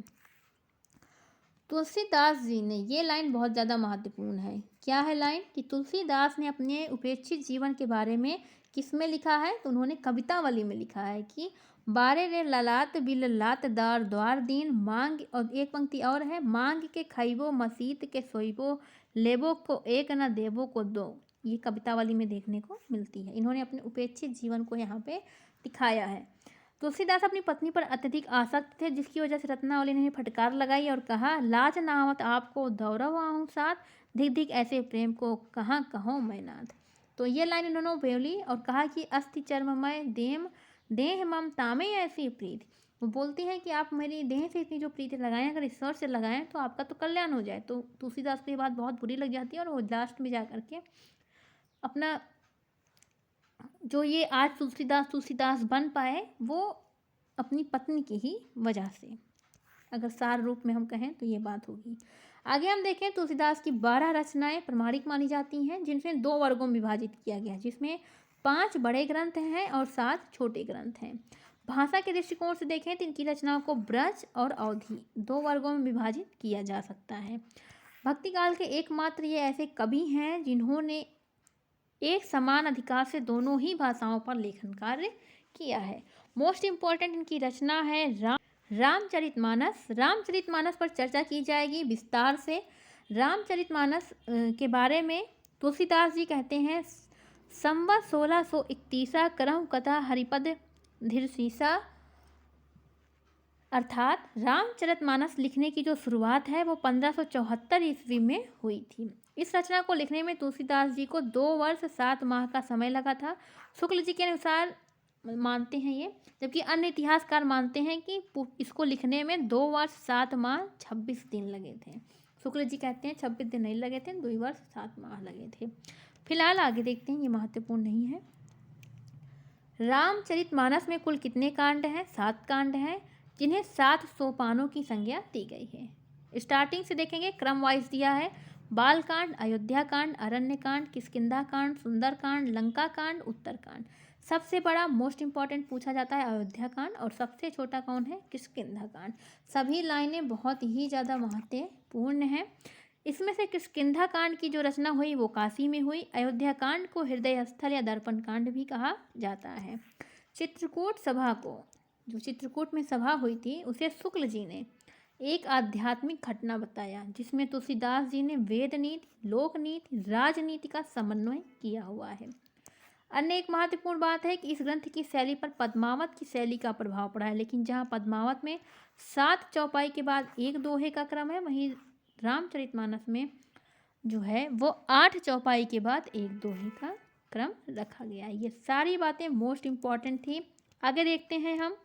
तुलसीदास जी ने, ये लाइन बहुत ज़्यादा महत्वपूर्ण है। क्या है लाइन? कि तुलसीदास ने अपने उपेक्षित जीवन के बारे में किस में लिखा है? तो उन्होंने कवितावली में लिखा है कि बारे रे ललात बिल लात दार द्वार दीन मांग, और एक पंक्ति और है, मांग के खइबो मसीत के सोइबो, लेबो को एक न देबो को दो। ये कवितावली में देखने को मिलती है। इन्होंने अपने उपेक्षित जीवन को यहाँ पे दिखाया है। तुलसीदास अपनी पत्नी पर अत्यधिक आसक्त थे, जिसकी वजह से रत्नावली ने फटकार लगाई और कहा, लाज नावत आपको दौरव आहूं साथ, धिक धिक ऐसे प्रेम को कहाँ कहो मैं नाथ। तो ये लाइन इन्होंने बोली और कहा कि अस्थि चर्ममय देह ममता में ऐसी प्रीति। वो बोलती है कि आप मेरी देह से इतनी जो प्रीति लगाएं, अगर ईश्वर से लगाएं तो आपका तो कल्याण हो जाए। तो तुलसीदास को ये बात बहुत बुरी लग जाती है और वो लास्ट में जा करके अपना जो ये आज तुलसीदास बन पाए वो अपनी पत्नी की ही वजह से, अगर सार रूप में हम कहें तो ये बात होगी। आगे हम देखें, तुलसीदास की 12 रचनाएं प्रमाणिक मानी जाती हैं, जिनमें 2 वर्गों में विभाजित किया गया है, जिसमें 5 बड़े ग्रंथ हैं और 7 छोटे ग्रंथ हैं। भाषा के दृष्टिकोण से देखें तो इनकी रचनाओं को ब्रज और अवधी 2 वर्गों में विभाजित किया जा सकता है। भक्ति काल के एकमात्र ये ऐसे कवि हैं जिन्होंने एक समान अधिकार से दोनों ही भाषाओं पर लेखन कार्य किया है। मोस्ट इम्पॉर्टेंट इनकी रचना है रामचरितमानस। रामचरितमानस पर चर्चा की जाएगी विस्तार से। रामचरितमानस के बारे में तुलसीदास जी कहते हैं, संवत 1631 करहु कथा हरिपद धीरशीसा, अर्थात रामचरितमानस लिखने की जो शुरुआत है वो 1574 ईस्वी में हुई थी। इस रचना को लिखने में तुलसीदास जी को 2 वर्ष 7 माह का समय लगा था, शुक्ल जी के अनुसार मानते हैं ये, जबकि अन्य इतिहासकार मानते हैं कि इसको लिखने में 2 वर्ष 7 माह 26 दिन लगे थे। शुक्ल जी कहते हैं 26 दिन नहीं लगे थे, 2 वर्ष 7 माह लगे थे। फिलहाल आगे देखते हैं, ये महत्वपूर्ण नहीं है। रामचरितमानस में कुल कितने कांड हैं? 7 कांड हैं, जिन्हें 7 सोपानों की संज्ञा दी गई है। स्टार्टिंग से देखेंगे, क्रम वाइज दिया है। बालकांड, अयोध्या कांड, अरण्य कांड, किष्किंधा कांड, सुंदर कांड, लंका कांड, उत्तर कांड। सबसे बड़ा मोस्ट इंपॉर्टेंट पूछा जाता है अयोध्या कांड, और सबसे छोटा कौन है? किष्किंधा कांड। सभी लाइनें बहुत ही ज़्यादा महत्वपूर्ण हैं। इसमें से किष्किंधा कांड की जो रचना हुई वो काशी में हुई। अयोध्या कांड को हृदय स्थल या दर्पण कांड भी कहा जाता है। चित्रकूट सभा को, जो चित्रकूट में सभा हुई थी, उसे शुक्ल जी ने एक आध्यात्मिक घटना बताया जिसमें तुलसीदास जी ने वेद नीति, लोक नीति, राजनीति का समन्वय किया हुआ है। अन्य एक महत्वपूर्ण बात है कि इस ग्रंथ की शैली पर पद्मावत की शैली का प्रभाव पड़ा है, लेकिन जहाँ पद्मावत में 7 चौपाई के बाद एक दोहे का क्रम है, वहीं रामचरितमानस में जो है वो 8 चौपाई के बाद एक दोहे का क्रम रखा गया है। ये सारी बातें मोस्ट इम्पॉर्टेंट थी। आगे देखते हैं हम।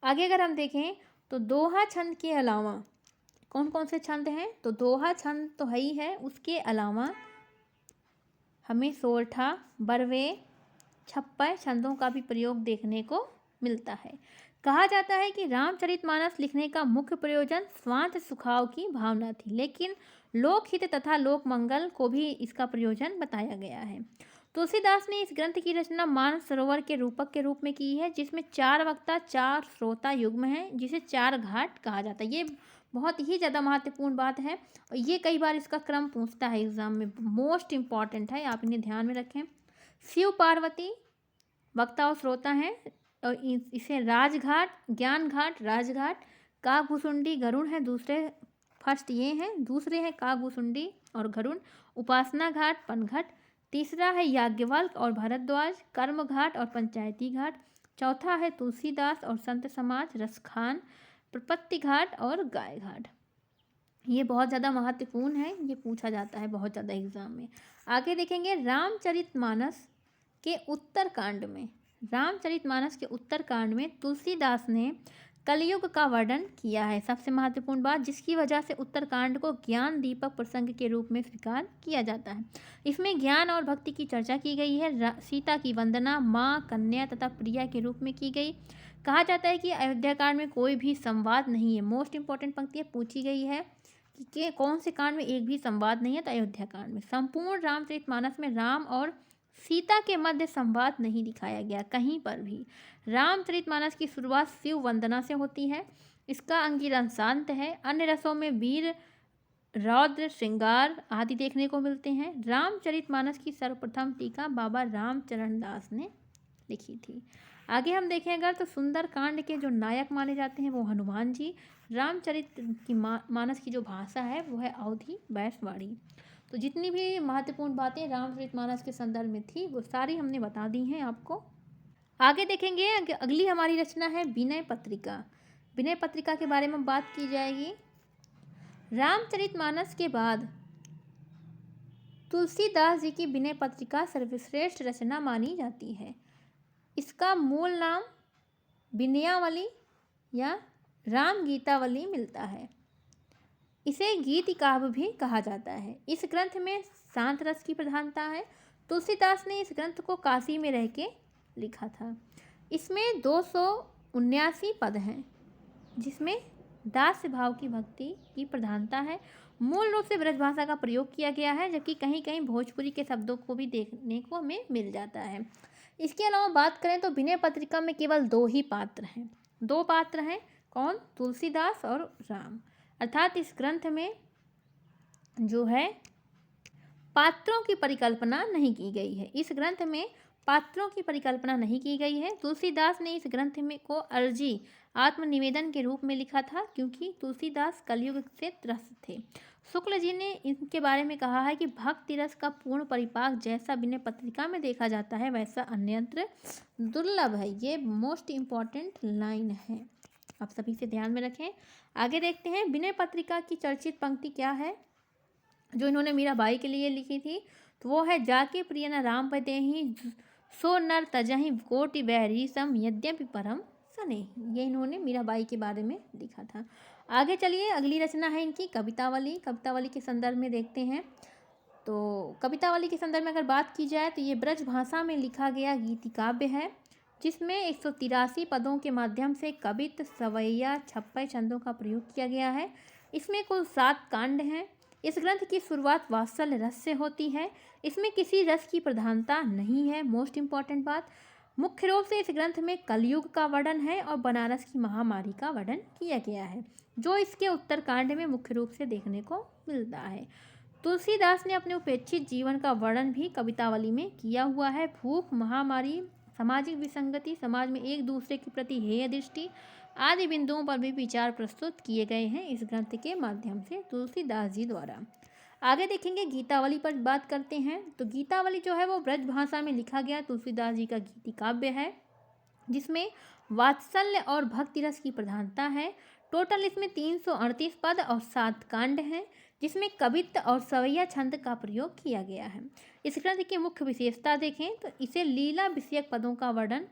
आगे अगर हम देखें तो दोहा छंद के अलावा कौन कौन से छंद हैं, तो दोहा छंद तो है ही है, उसके अलावा हमें सोरठा, बरवे, छप्पर छंदों का भी प्रयोग देखने को मिलता है। कहा जाता है कि रामचरितमानस लिखने का मुख्य प्रयोजन स्वांत सुखाव की भावना थी, लेकिन लोकहित तथा लोक मंगल को भी इसका प्रयोजन बताया गया है। तुलसीदास ने इस ग्रंथ की रचना मानस सरोवर के रूपक के रूप में की है, जिसमें 4 वक्ता 4 श्रोता युग्म है, जिसे 4 घाट कहा जाता है। ये बहुत ही ज़्यादा महत्वपूर्ण बात है और ये कई बार इसका क्रम पूछता है एग्जाम में, मोस्ट इम्पॉर्टेंट है, आप इन्हें ध्यान में रखें। शिव पार्वती वक्ता और श्रोता हैं और इसे राजघाट, ज्ञान घाट, राजघाट, काकभूसुंडी, गरुड़ है दूसरे, फर्स्ट ये हैं, दूसरे हैं काकभूसुंडी और गरुड़, उपासना घाट, पनघट, तीसरा है याज्ञवल्क और भरद्वाज, कर्म घाट और पंचायती घाट, चौथा है तुलसीदास और संत समाज, रसखान, प्रपत्ति घाट और गाय घाट। ये बहुत ज़्यादा महत्वपूर्ण है, ये पूछा जाता है बहुत ज़्यादा एग्जाम में। आगे देखेंगे रामचरितमानस के उत्तरकांड में। रामचरितमानस के उत्तरकांड में तुलसीदास ने कलयुग का वर्णन किया है, सबसे महत्वपूर्ण बात, जिसकी वजह से उत्तरकांड को ज्ञान दीपक प्रसंग के रूप में स्वीकार किया जाता है। इसमें ज्ञान और भक्ति की चर्चा की गई है। सीता की वंदना माँ, कन्या तथा प्रिया के रूप में की गई। कहा जाता है कि अयोध्याकांड में कोई भी संवाद नहीं है। मोस्ट इंपॉर्टेंट पंक्तियाँ पूछी गई है कि कौन से कांड में एक भी संवाद नहीं है, तो अयोध्याकांड में। संपूर्ण रामचरितमानस में राम और सीता के मध्य संवाद नहीं दिखाया गया कहीं पर भी। रामचरितमानस की शुरुआत शिव वंदना से होती है। इसका अंगिरन शांत है। अन्य रसों में वीर, रौद्र, श्रृंगार आदि देखने को मिलते हैं। रामचरितमानस की सर्वप्रथम टीका बाबा रामचरण दास ने लिखी थी। आगे हम देखें अगर तो सुंदर कांड के जो नायक माने जाते हैं वो हनुमान जी। रामचरित की मानस की जो भाषा है वो है अवधी बैसवाड़ी। तो जितनी भी महत्वपूर्ण बातें रामचरितमानस के संदर्भ में थी वो सारी हमने बता दी हैं आपको। आगे देखेंगे अगली हमारी रचना है विनय पत्रिका। विनय पत्रिका के बारे में बात की जाएगी। रामचरितमानस के बाद तुलसीदास जी की विनय पत्रिका सर्वश्रेष्ठ रचना मानी जाती है। इसका मूल नाम विनयावली या राम गीतावली मिलता है। इसे गीति काव्य भी कहा जाता है। इस ग्रंथ में शांत रस की प्रधानता है। तुलसीदास ने इस ग्रंथ को काशी में रह के लिखा था। इसमें 279 पद हैं, जिसमें दास्य भाव की भक्ति की प्रधानता है। मूल रूप से ब्रजभाषा का प्रयोग किया गया है, जबकि कहीं कहीं भोजपुरी के शब्दों को भी देखने को हमें मिल जाता है। इसके अलावा बात करें तो विनय पत्रिका में केवल 2 ही पात्र हैं। 2 पात्र हैं, कौन? तुलसीदास और राम। अर्थात इस ग्रंथ में जो है पात्रों की परिकल्पना नहीं की गई है। इस ग्रंथ में पात्रों की परिकल्पना नहीं की गई है। तुलसीदास ने इस ग्रंथ में को अर्जी आत्मनिवेदन के रूप में लिखा था, क्योंकि तुलसीदास कलयुग से त्रस्त थे। शुक्ल जी ने इनके बारे में कहा है कि भक्ति रस का पूर्ण परिपाक जैसा विनय पत्रिका में देखा जाता है, वैसा अन्यत्र दुर्लभ है। ये मोस्ट इम्पॉर्टेंट लाइन है, आप सभी से ध्यान में रखें। आगे देखते हैं विनय पत्रिका की चर्चित पंक्ति क्या है जो इन्होंने मीराबाई के लिए लिखी थी। तो वो है, जाके प्रिय न राम पदेहि सो नर तजहि कोटि बैरी सम यद्यपि परम सने। ये इन्होंने मीराबाई के बारे में लिखा था। आगे चलिए, अगली रचना है इनकी कवितावली। कवितावली के संदर्भ में देखते हैं। तो कवितावली के संदर्भ में अगर बात की जाए तो ये ब्रज भाषा में लिखा गया गीति काव्य है, जिसमें 183 पदों के माध्यम से कवित, सवैया, छप्पय छंदों का प्रयोग किया गया है। इसमें कुल 7 कांड हैं। इस ग्रंथ की शुरुआत वात्सल्य रस से होती है। इसमें किसी रस की प्रधानता नहीं है। मोस्ट इम्पॉर्टेंट बात, मुख्य रूप से इस ग्रंथ में कलयुग का वर्णन है और बनारस की महामारी का वर्णन किया गया है, जो इसके उत्तरकांड में मुख्य रूप से देखने को मिलता है। तुलसीदास ने अपने उपेक्षित जीवन का वर्णन भी कवितावली में किया हुआ है। भूख, महामारी, सामाजिक विसंगति, समाज में एक दूसरे के प्रति हेय दृष्टि आदि बिंदुओं पर भी विचार प्रस्तुत किए गए हैं इस ग्रंथ के माध्यम से तुलसीदास जी द्वारा। आगे देखेंगे गीतावली पर बात करते हैं। तो गीतावली जो है वो ब्रज भाषा में लिखा गया तुलसीदास जी का गीति काव्य है, जिसमें वात्सल्य और भक्ति रस की प्रधानता है। टोटल इसमें 338 पद और 7 कांड हैं, जिसमें कवित्त और सवैया छंद का प्रयोग किया गया है। इस ग्रंथ की मुख्य विशेषता देखें तो इसे लीला विषयक पदों का वर्णन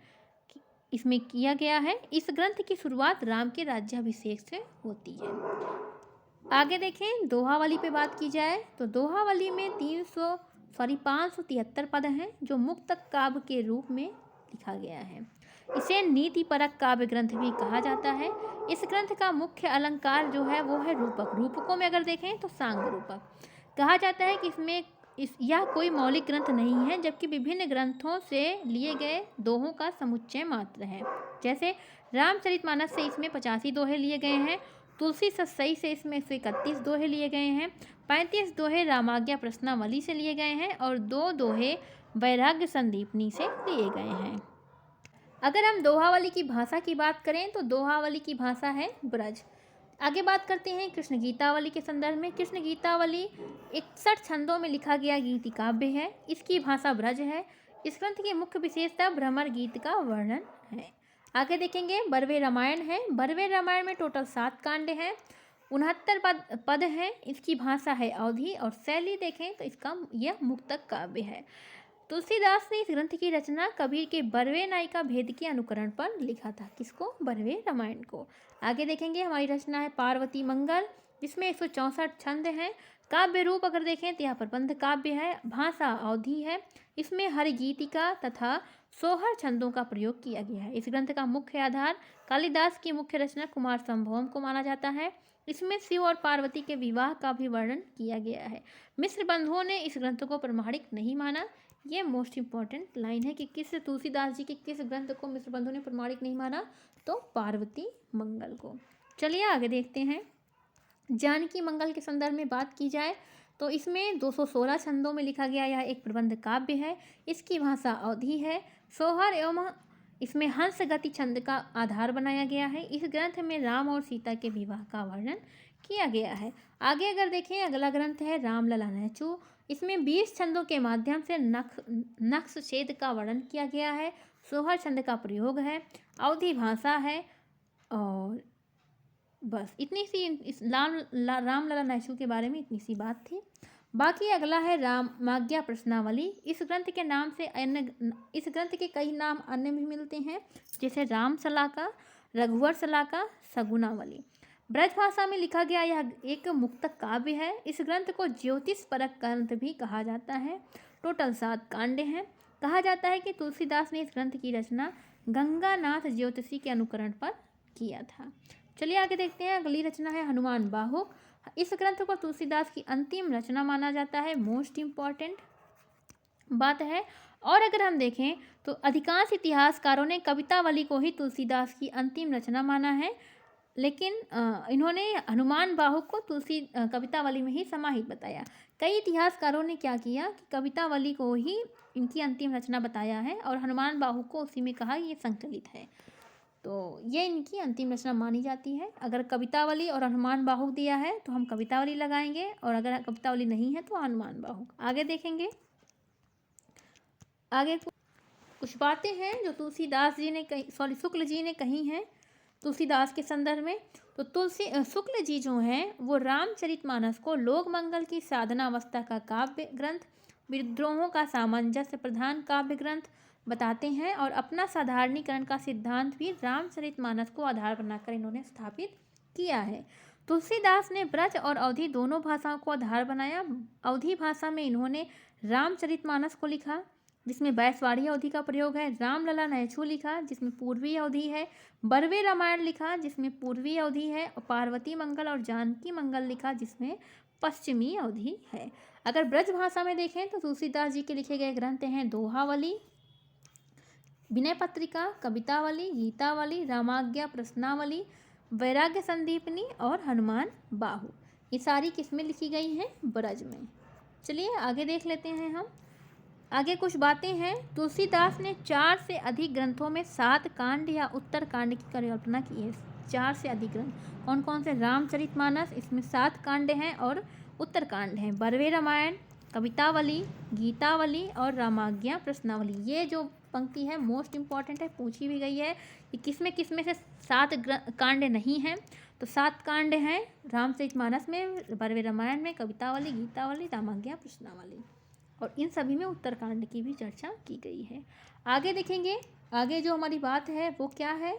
इसमें किया गया है। इस ग्रंथ की शुरुआत राम के राज्याभिषेक से होती है। आगे देखें दोहावली पे बात की जाए तो दोहावली में 573 पद हैं, जो मुक्तक काव्य के रूप में लिखा गया है। इसे नीतिपरक काव्य ग्रंथ भी कहा जाता है। इस ग्रंथ का मुख्य अलंकार जो है वो है रूपक। रूपकों में अगर देखें तो सांग रूपक। कहा जाता है कि यह कोई मौलिक ग्रंथ नहीं है, जबकि विभिन्न ग्रंथों से लिए गए दोहों का समुच्चय मात्र है। जैसे रामचरितमानस से इसमें 85 दोहे लिए गए हैं, तुलसी सतसई से इसमें 131 दोहे लिए गए हैं, 35 दोहे रामाज्ञा प्रश्नावली से लिए गए हैं और 2 दोहे वैराग्य संदीपनी से लिए गए हैं। अगर हम दोहावली की भाषा की बात करें तो दोहावली की भाषा है ब्रज। आगे बात करते हैं कृष्ण गीतावली के संदर्भ में। कृष्ण गीतावली 61 छंदों में लिखा गया गीति काव्य है। इसकी भाषा ब्रज है। इस ग्रंथ की मुख्य विशेषता भ्रमर गीत का वर्णन है। आगे देखेंगे बरवे रामायण है। बरवे रामायण में टोटल 7 कांड हैं, 69 पद हैं। इसकी भाषा है अवधी और शैली देखें तो यह मुक्तक काव्य है। तुलसीदास ने इस ग्रंथ की रचना कबीर के बरवे नायिका भेद के अनुकरण पर लिखा था। किसको? बरवे रामायण को। आगे देखेंगे हमारी रचना है पार्वती मंगल, जिसमें 164 छंद हैं। काव्य रूप अगर देखें तो यह प्रबंध काव्य है। भाषा अवधी है। इसमें हरिगीतिका तथा सोहर छंदों का प्रयोग किया गया है। इस ग्रंथ का मुख्य आधार कालिदास की मुख्य रचना कुमार संभवम को माना जाता है। इसमें शिव और पार्वती के विवाह का भी वर्णन किया गया है। मिश्र बंधुओं ने इस ग्रंथ को प्रमाणिक नहीं माना। ये मोस्ट इंपॉर्टेंट लाइन है कि तुलसीदास जी के किस ग्रंथ को मिश्र बंधुओं ने प्रमाणिक नहीं माना, तो पार्वती मंगल को। चलिए आगे देखते हैं। जानकी मंगल के संदर्भ में बात की जाए तो इसमें 216 छंदों में लिखा गया यह एक प्रबंध काव्य है। इसकी भाषा अवधी है। सोहर एवं इसमें हंस गति छंद का आधार बनाया गया है। इस ग्रंथ में राम और सीता के विवाह का वर्णन किया गया है। आगे अगर देखें अगला ग्रंथ है रामलला नैचू। इसमें 20 छंदों के माध्यम से नक्श छेद का वर्णन किया गया है। सोहर छंद का प्रयोग है। अवधी भाषा है। और बस इतनी सी इस रामलला नैचू के बारे में इतनी सी बात थी। बाकी अगला है रामाज्ञा प्रश्नावली। इस ग्रंथ के कई नाम अन्य भी मिलते हैं, जैसे राम सलाका, रघुवर सलाका, सगुनावली। ब्रज भाषा में लिखा गया यह एक मुक्तक काव्य है। इस ग्रंथ को ज्योतिष परक ग्रंथ भी कहा जाता है। टोटल 7 कांड हैं। कहा जाता है कि तुलसीदास ने इस ग्रंथ की रचना गंगानाथ ज्योतिषी के अनुकरण पर किया था। चलिए आगे देखते हैं। अगली रचना है हनुमान बाहुक। इस ग्रंथ को तुलसीदास की अंतिम रचना माना जाता है। मोस्ट इम्पॉर्टेंट बात है। और अगर हम देखें तो अधिकांश इतिहासकारों ने कवितावली को ही तुलसीदास की अंतिम रचना माना है, लेकिन इन्होंने हनुमान बाहुक को कवितावली में ही समाहित बताया। कई इतिहासकारों ने क्या किया कि कवितावली को ही इनकी अंतिम रचना बताया है और हनुमान बाहुक को उसी में कहा ये संकलित है, तो ये इनकी अंतिम रचना मानी जाती है। अगर कवितावली और हनुमान बाहुक दिया है तो हम कवितावली लगाएंगे, और अगर कवितावली नहीं है तो हनुमान बाहुक। आगे देखेंगे। आगे कुछ बातें हैं जो शुक्ल जी ने कही हैं तुलसीदास के संदर्भ में। तो शुक्ल जी जो हैं वो रामचरितमानस को लोक मंगल की साधना अवस्था का काव्य ग्रंथ, विद्रोहों का सामंजस्य प्रधान काव्य ग्रंथ बताते हैं, और अपना साधारणीकरण का सिद्धांत भी रामचरितमानस को आधार बनाकर इन्होंने स्थापित किया है। तुलसीदास ने ब्रज और अवधी दोनों भाषाओं को आधार बनाया। अवधी भाषा में इन्होंने रामचरितमानस को लिखा, जिसमें बैसवाड़ी अवधि का प्रयोग है। रामलला नैछू लिखा, जिसमें पूर्वी अवधि है। बरवे रामायण लिखा, जिसमें पूर्वी अवधि है। और पार्वती मंगल और जानकी मंगल लिखा, जिसमें पश्चिमी अवधि है। अगर ब्रज भाषा में देखें तो तुलसीदास जी के लिखे गए ग्रंथ हैं दोहावली, विनय पत्रिका, कवितावली, गीतावली, रामाज्ञा प्रश्नावली, वैराग्य संदीपनी और हनुमान बाहु। ये सारी किसमें लिखी गई हैं? ब्रज में। चलिए आगे देख लेते हैं हम। आगे कुछ बातें हैं। तुलसीदास ने 4 से अधिक ग्रंथों में 7 कांड या उत्तर कांड की कल्पना की है। 4 से अधिक ग्रंथ कौन कौन से? रामचरितमानस, इसमें 7 कांड हैं और उत्तर कांड हैं। बरवे रामायण, कवितावली, गीतावली और रामाज्ञा प्रश्नावली। ये जो पंक्ति है मोस्ट इम्पॉर्टेंट है, पूछी भी गई है कि किसमें से 7 कांड नहीं हैं। तो 7 कांड हैं रामचरितमानस में, बरवे रामायण में, कवितावली, गीतावली, रामाज्ञा प्रश्नावली, और इन सभी में उत्तरकांड की भी चर्चा की गई है। आगे देखेंगे, आगे जो हमारी बात है वो क्या है।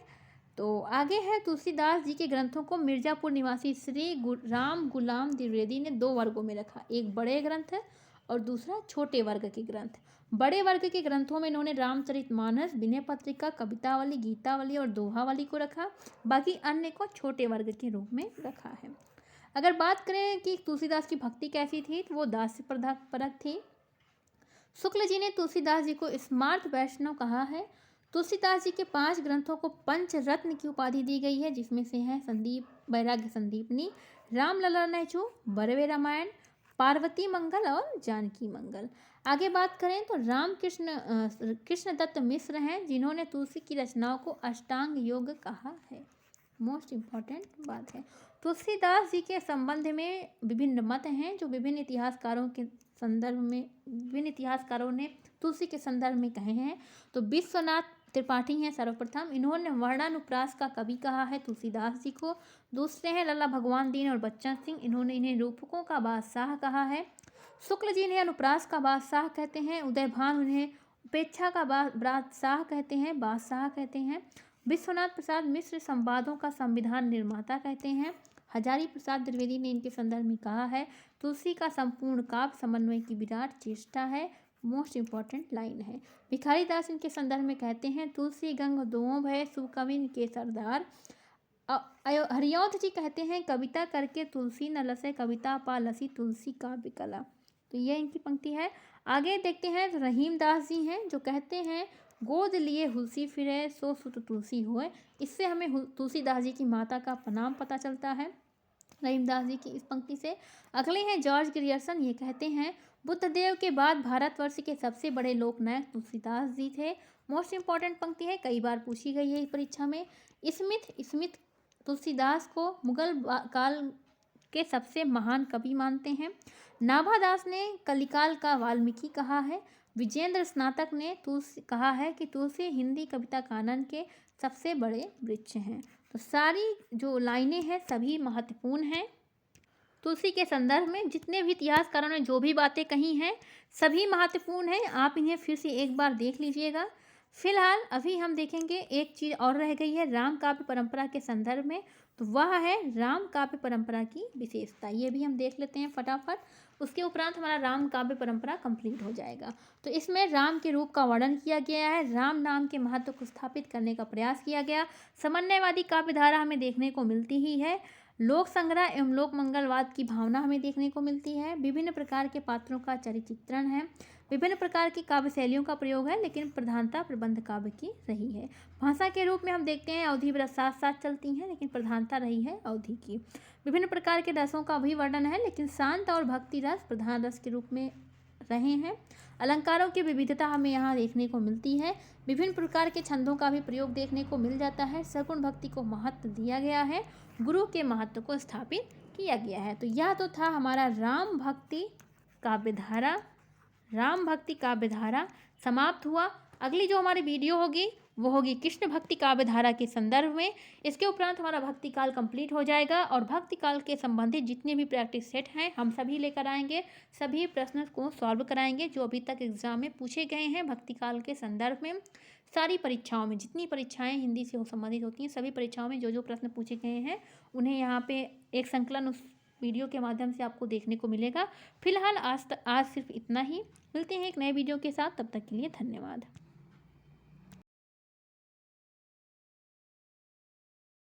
तो आगे है, तुलसीदास जी के ग्रंथों को मिर्ज़ापुर निवासी श्री राम गुलाम द्विवेदी ने 2 वर्गों में रखा। एक बड़े ग्रंथ है और दूसरा छोटे वर्ग के ग्रंथ। बड़े वर्ग के ग्रंथों में इन्होंने रामचरितमानस, विनय पत्रिका, कवितावली, गीतावली और दोहावली को रखा। बाकी अन्य को छोटे वर्ग के रूप में रखा है। अगर बात करें कि तुलसीदास की भक्ति कैसी थी, तो वो दास्य परक थी। शुक्ल जी ने तुलसीदास जी को स्मार्त वैष्णव कहा है। तुलसीदास जी के 5 ग्रंथों को पंचरत्न की उपाधि दी गई है, जिसमें से है संदीप वैराग्य संदीपनी, रामलला नैचू, बरवे रामायण, पार्वती मंगल और जानकी मंगल। आगे बात करें तो कृष्ण दत्त मिश्र हैं, जिन्होंने तुलसी की रचनाओं को अष्टांग योग कहा है। मोस्ट इम्पॉर्टेंट बात है। तुलसीदास जी के संबंध में विभिन्न मत हैं, जो विभिन्न इतिहासकारों ने तुलसी के संदर्भ में कहे हैं। तो विश्वनाथ त्रिपाठी हैं सर्वप्रथम, इन्होंने वर्णानुप्रास का कवि कहा है तुलसीदास जी को। दूसरे हैं लला भगवान दीन और बच्चन सिंह, इन्होंने इन्हें रूपकों का बादशाह कहा है। शुक्ल जी इन्हें अनुप्रास का बादशाह कहते हैं। उदयभान उन्हें उपेक्षा का बादशाह कहते हैं, बादशाह कहते हैं। विश्वनाथ प्रसाद मिश्र संवादों का संविधान निर्माता कहते हैं। हजारी प्रसाद द्विवेदी ने इनके संदर्भ में कहा है, तुलसी का संपूर्ण काव्य समन्वय की विराट चेष्टा है। मोस्ट इम्पॉर्टेंट लाइन है। भिखारी दास इनके संदर्भ में कहते हैं, तुलसी गंग दों भय शुभ कविन के सरदार। हरिऔध जी कहते हैं, कविता करके तुलसी न लसे, कविता पा लसी तुलसी काव्य कला। तो ये इनकी पंक्ति है। आगे देखते हैं तो रहीम दास जी हैं, जो कहते हैं, गोद लिए हुलसी फिरे सो सुत तुलसी होए। इससे हमें तुलसीदास जी की माता का नाम पता चलता है रहीमदास जी की इस पंक्ति से। अगले हैं जॉर्ज ग्रियर्सन, ये कहते हैं, बुद्धदेव के बाद भारतवर्ष के सबसे बड़े लोकनायक तुलसीदास जी थे। मोस्ट इम्पॉर्टेंट पंक्ति है, कई बार पूछी गई है परीक्षा में। स्मिथ तुलसीदास को मुगल काल के सबसे महान कवि मानते हैं। नाभादास ने कलिकाल का वाल्मीकि कहा है। विजेंद्र स्नातक ने कहा है कि तुलसी हिंदी कविता कानन के सबसे बड़े वृक्ष हैं। तो सारी जो लाइनें हैं सभी महत्वपूर्ण हैं। तुलसी के संदर्भ में जितने भी इतिहासकारों ने जो भी बातें कही हैं सभी महत्वपूर्ण हैं। आप इन्हें फिर से एक बार देख लीजिएगा। फिलहाल अभी हम देखेंगे एक चीज़ और रह गई है राम काव्य परंपरा के संदर्भ में, तो वह है राम काव्य परंपरा की विशेषता। ये भी हम देख लेते हैं फटाफट, उसके उपरांत हमारा राम काव्य परंपरा कंप्लीट हो जाएगा। तो इसमें राम के रूप का वर्णन किया गया है, राम नाम के महत्व को स्थापित करने का प्रयास किया गया। समन्वयवादी काव्य धारा हमें देखने को मिलती ही है। लोक संग्रह एवं लोक मंगलवाद की भावना हमें देखने को मिलती है। विभिन्न प्रकार के पात्रों का चरित्रण है। विभिन्न प्रकार की काव्य शैलियों का प्रयोग है, लेकिन प्रधानता प्रबंध काव्य की रही है। भाषा के रूप में हम देखते हैं अवधि व्रत साथ साथ चलती हैं, लेकिन प्रधानता रही है अवधि की। विभिन्न प्रकार के रसों का भी वर्णन है, लेकिन शांत और भक्ति रस प्रधान रस के रूप में रहे हैं। अलंकारों की विविधता हमें यहाँ देखने को मिलती है। विभिन्न प्रकार के छंदों का भी प्रयोग देखने को मिल जाता है। सगुण भक्ति को महत्व दिया गया है, गुरु के महत्व को स्थापित किया गया है। तो यह तो था हमारा राम भक्ति काव्य धारा समाप्त हुआ। अगली जो हमारी वीडियो होगी वो होगी कृष्ण भक्ति काव्य धारा के संदर्भ में। इसके उपरांत हमारा भक्ति काल कंप्लीट हो जाएगा और भक्ति काल के संबंधित जितने भी प्रैक्टिस सेट हैं हम सभी लेकर आएंगे। सभी प्रश्नों को सॉल्व कराएंगे जो अभी तक एग्जाम में पूछे गए हैं भक्ति काल के संदर्भ में। सारी परीक्षाओं में जितनी परीक्षाएं हिंदी से संबंधित होती हैं सभी परीक्षाओं में जो जो प्रश्न पूछे गए हैं उन्हें यहाँ पे एक संकलन उस वीडियो के माध्यम से आपको देखने को मिलेगा। फिलहाल आज सिर्फ इतना ही। मिलते हैं एक नए वीडियो के साथ, तब तक के लिए धन्यवाद।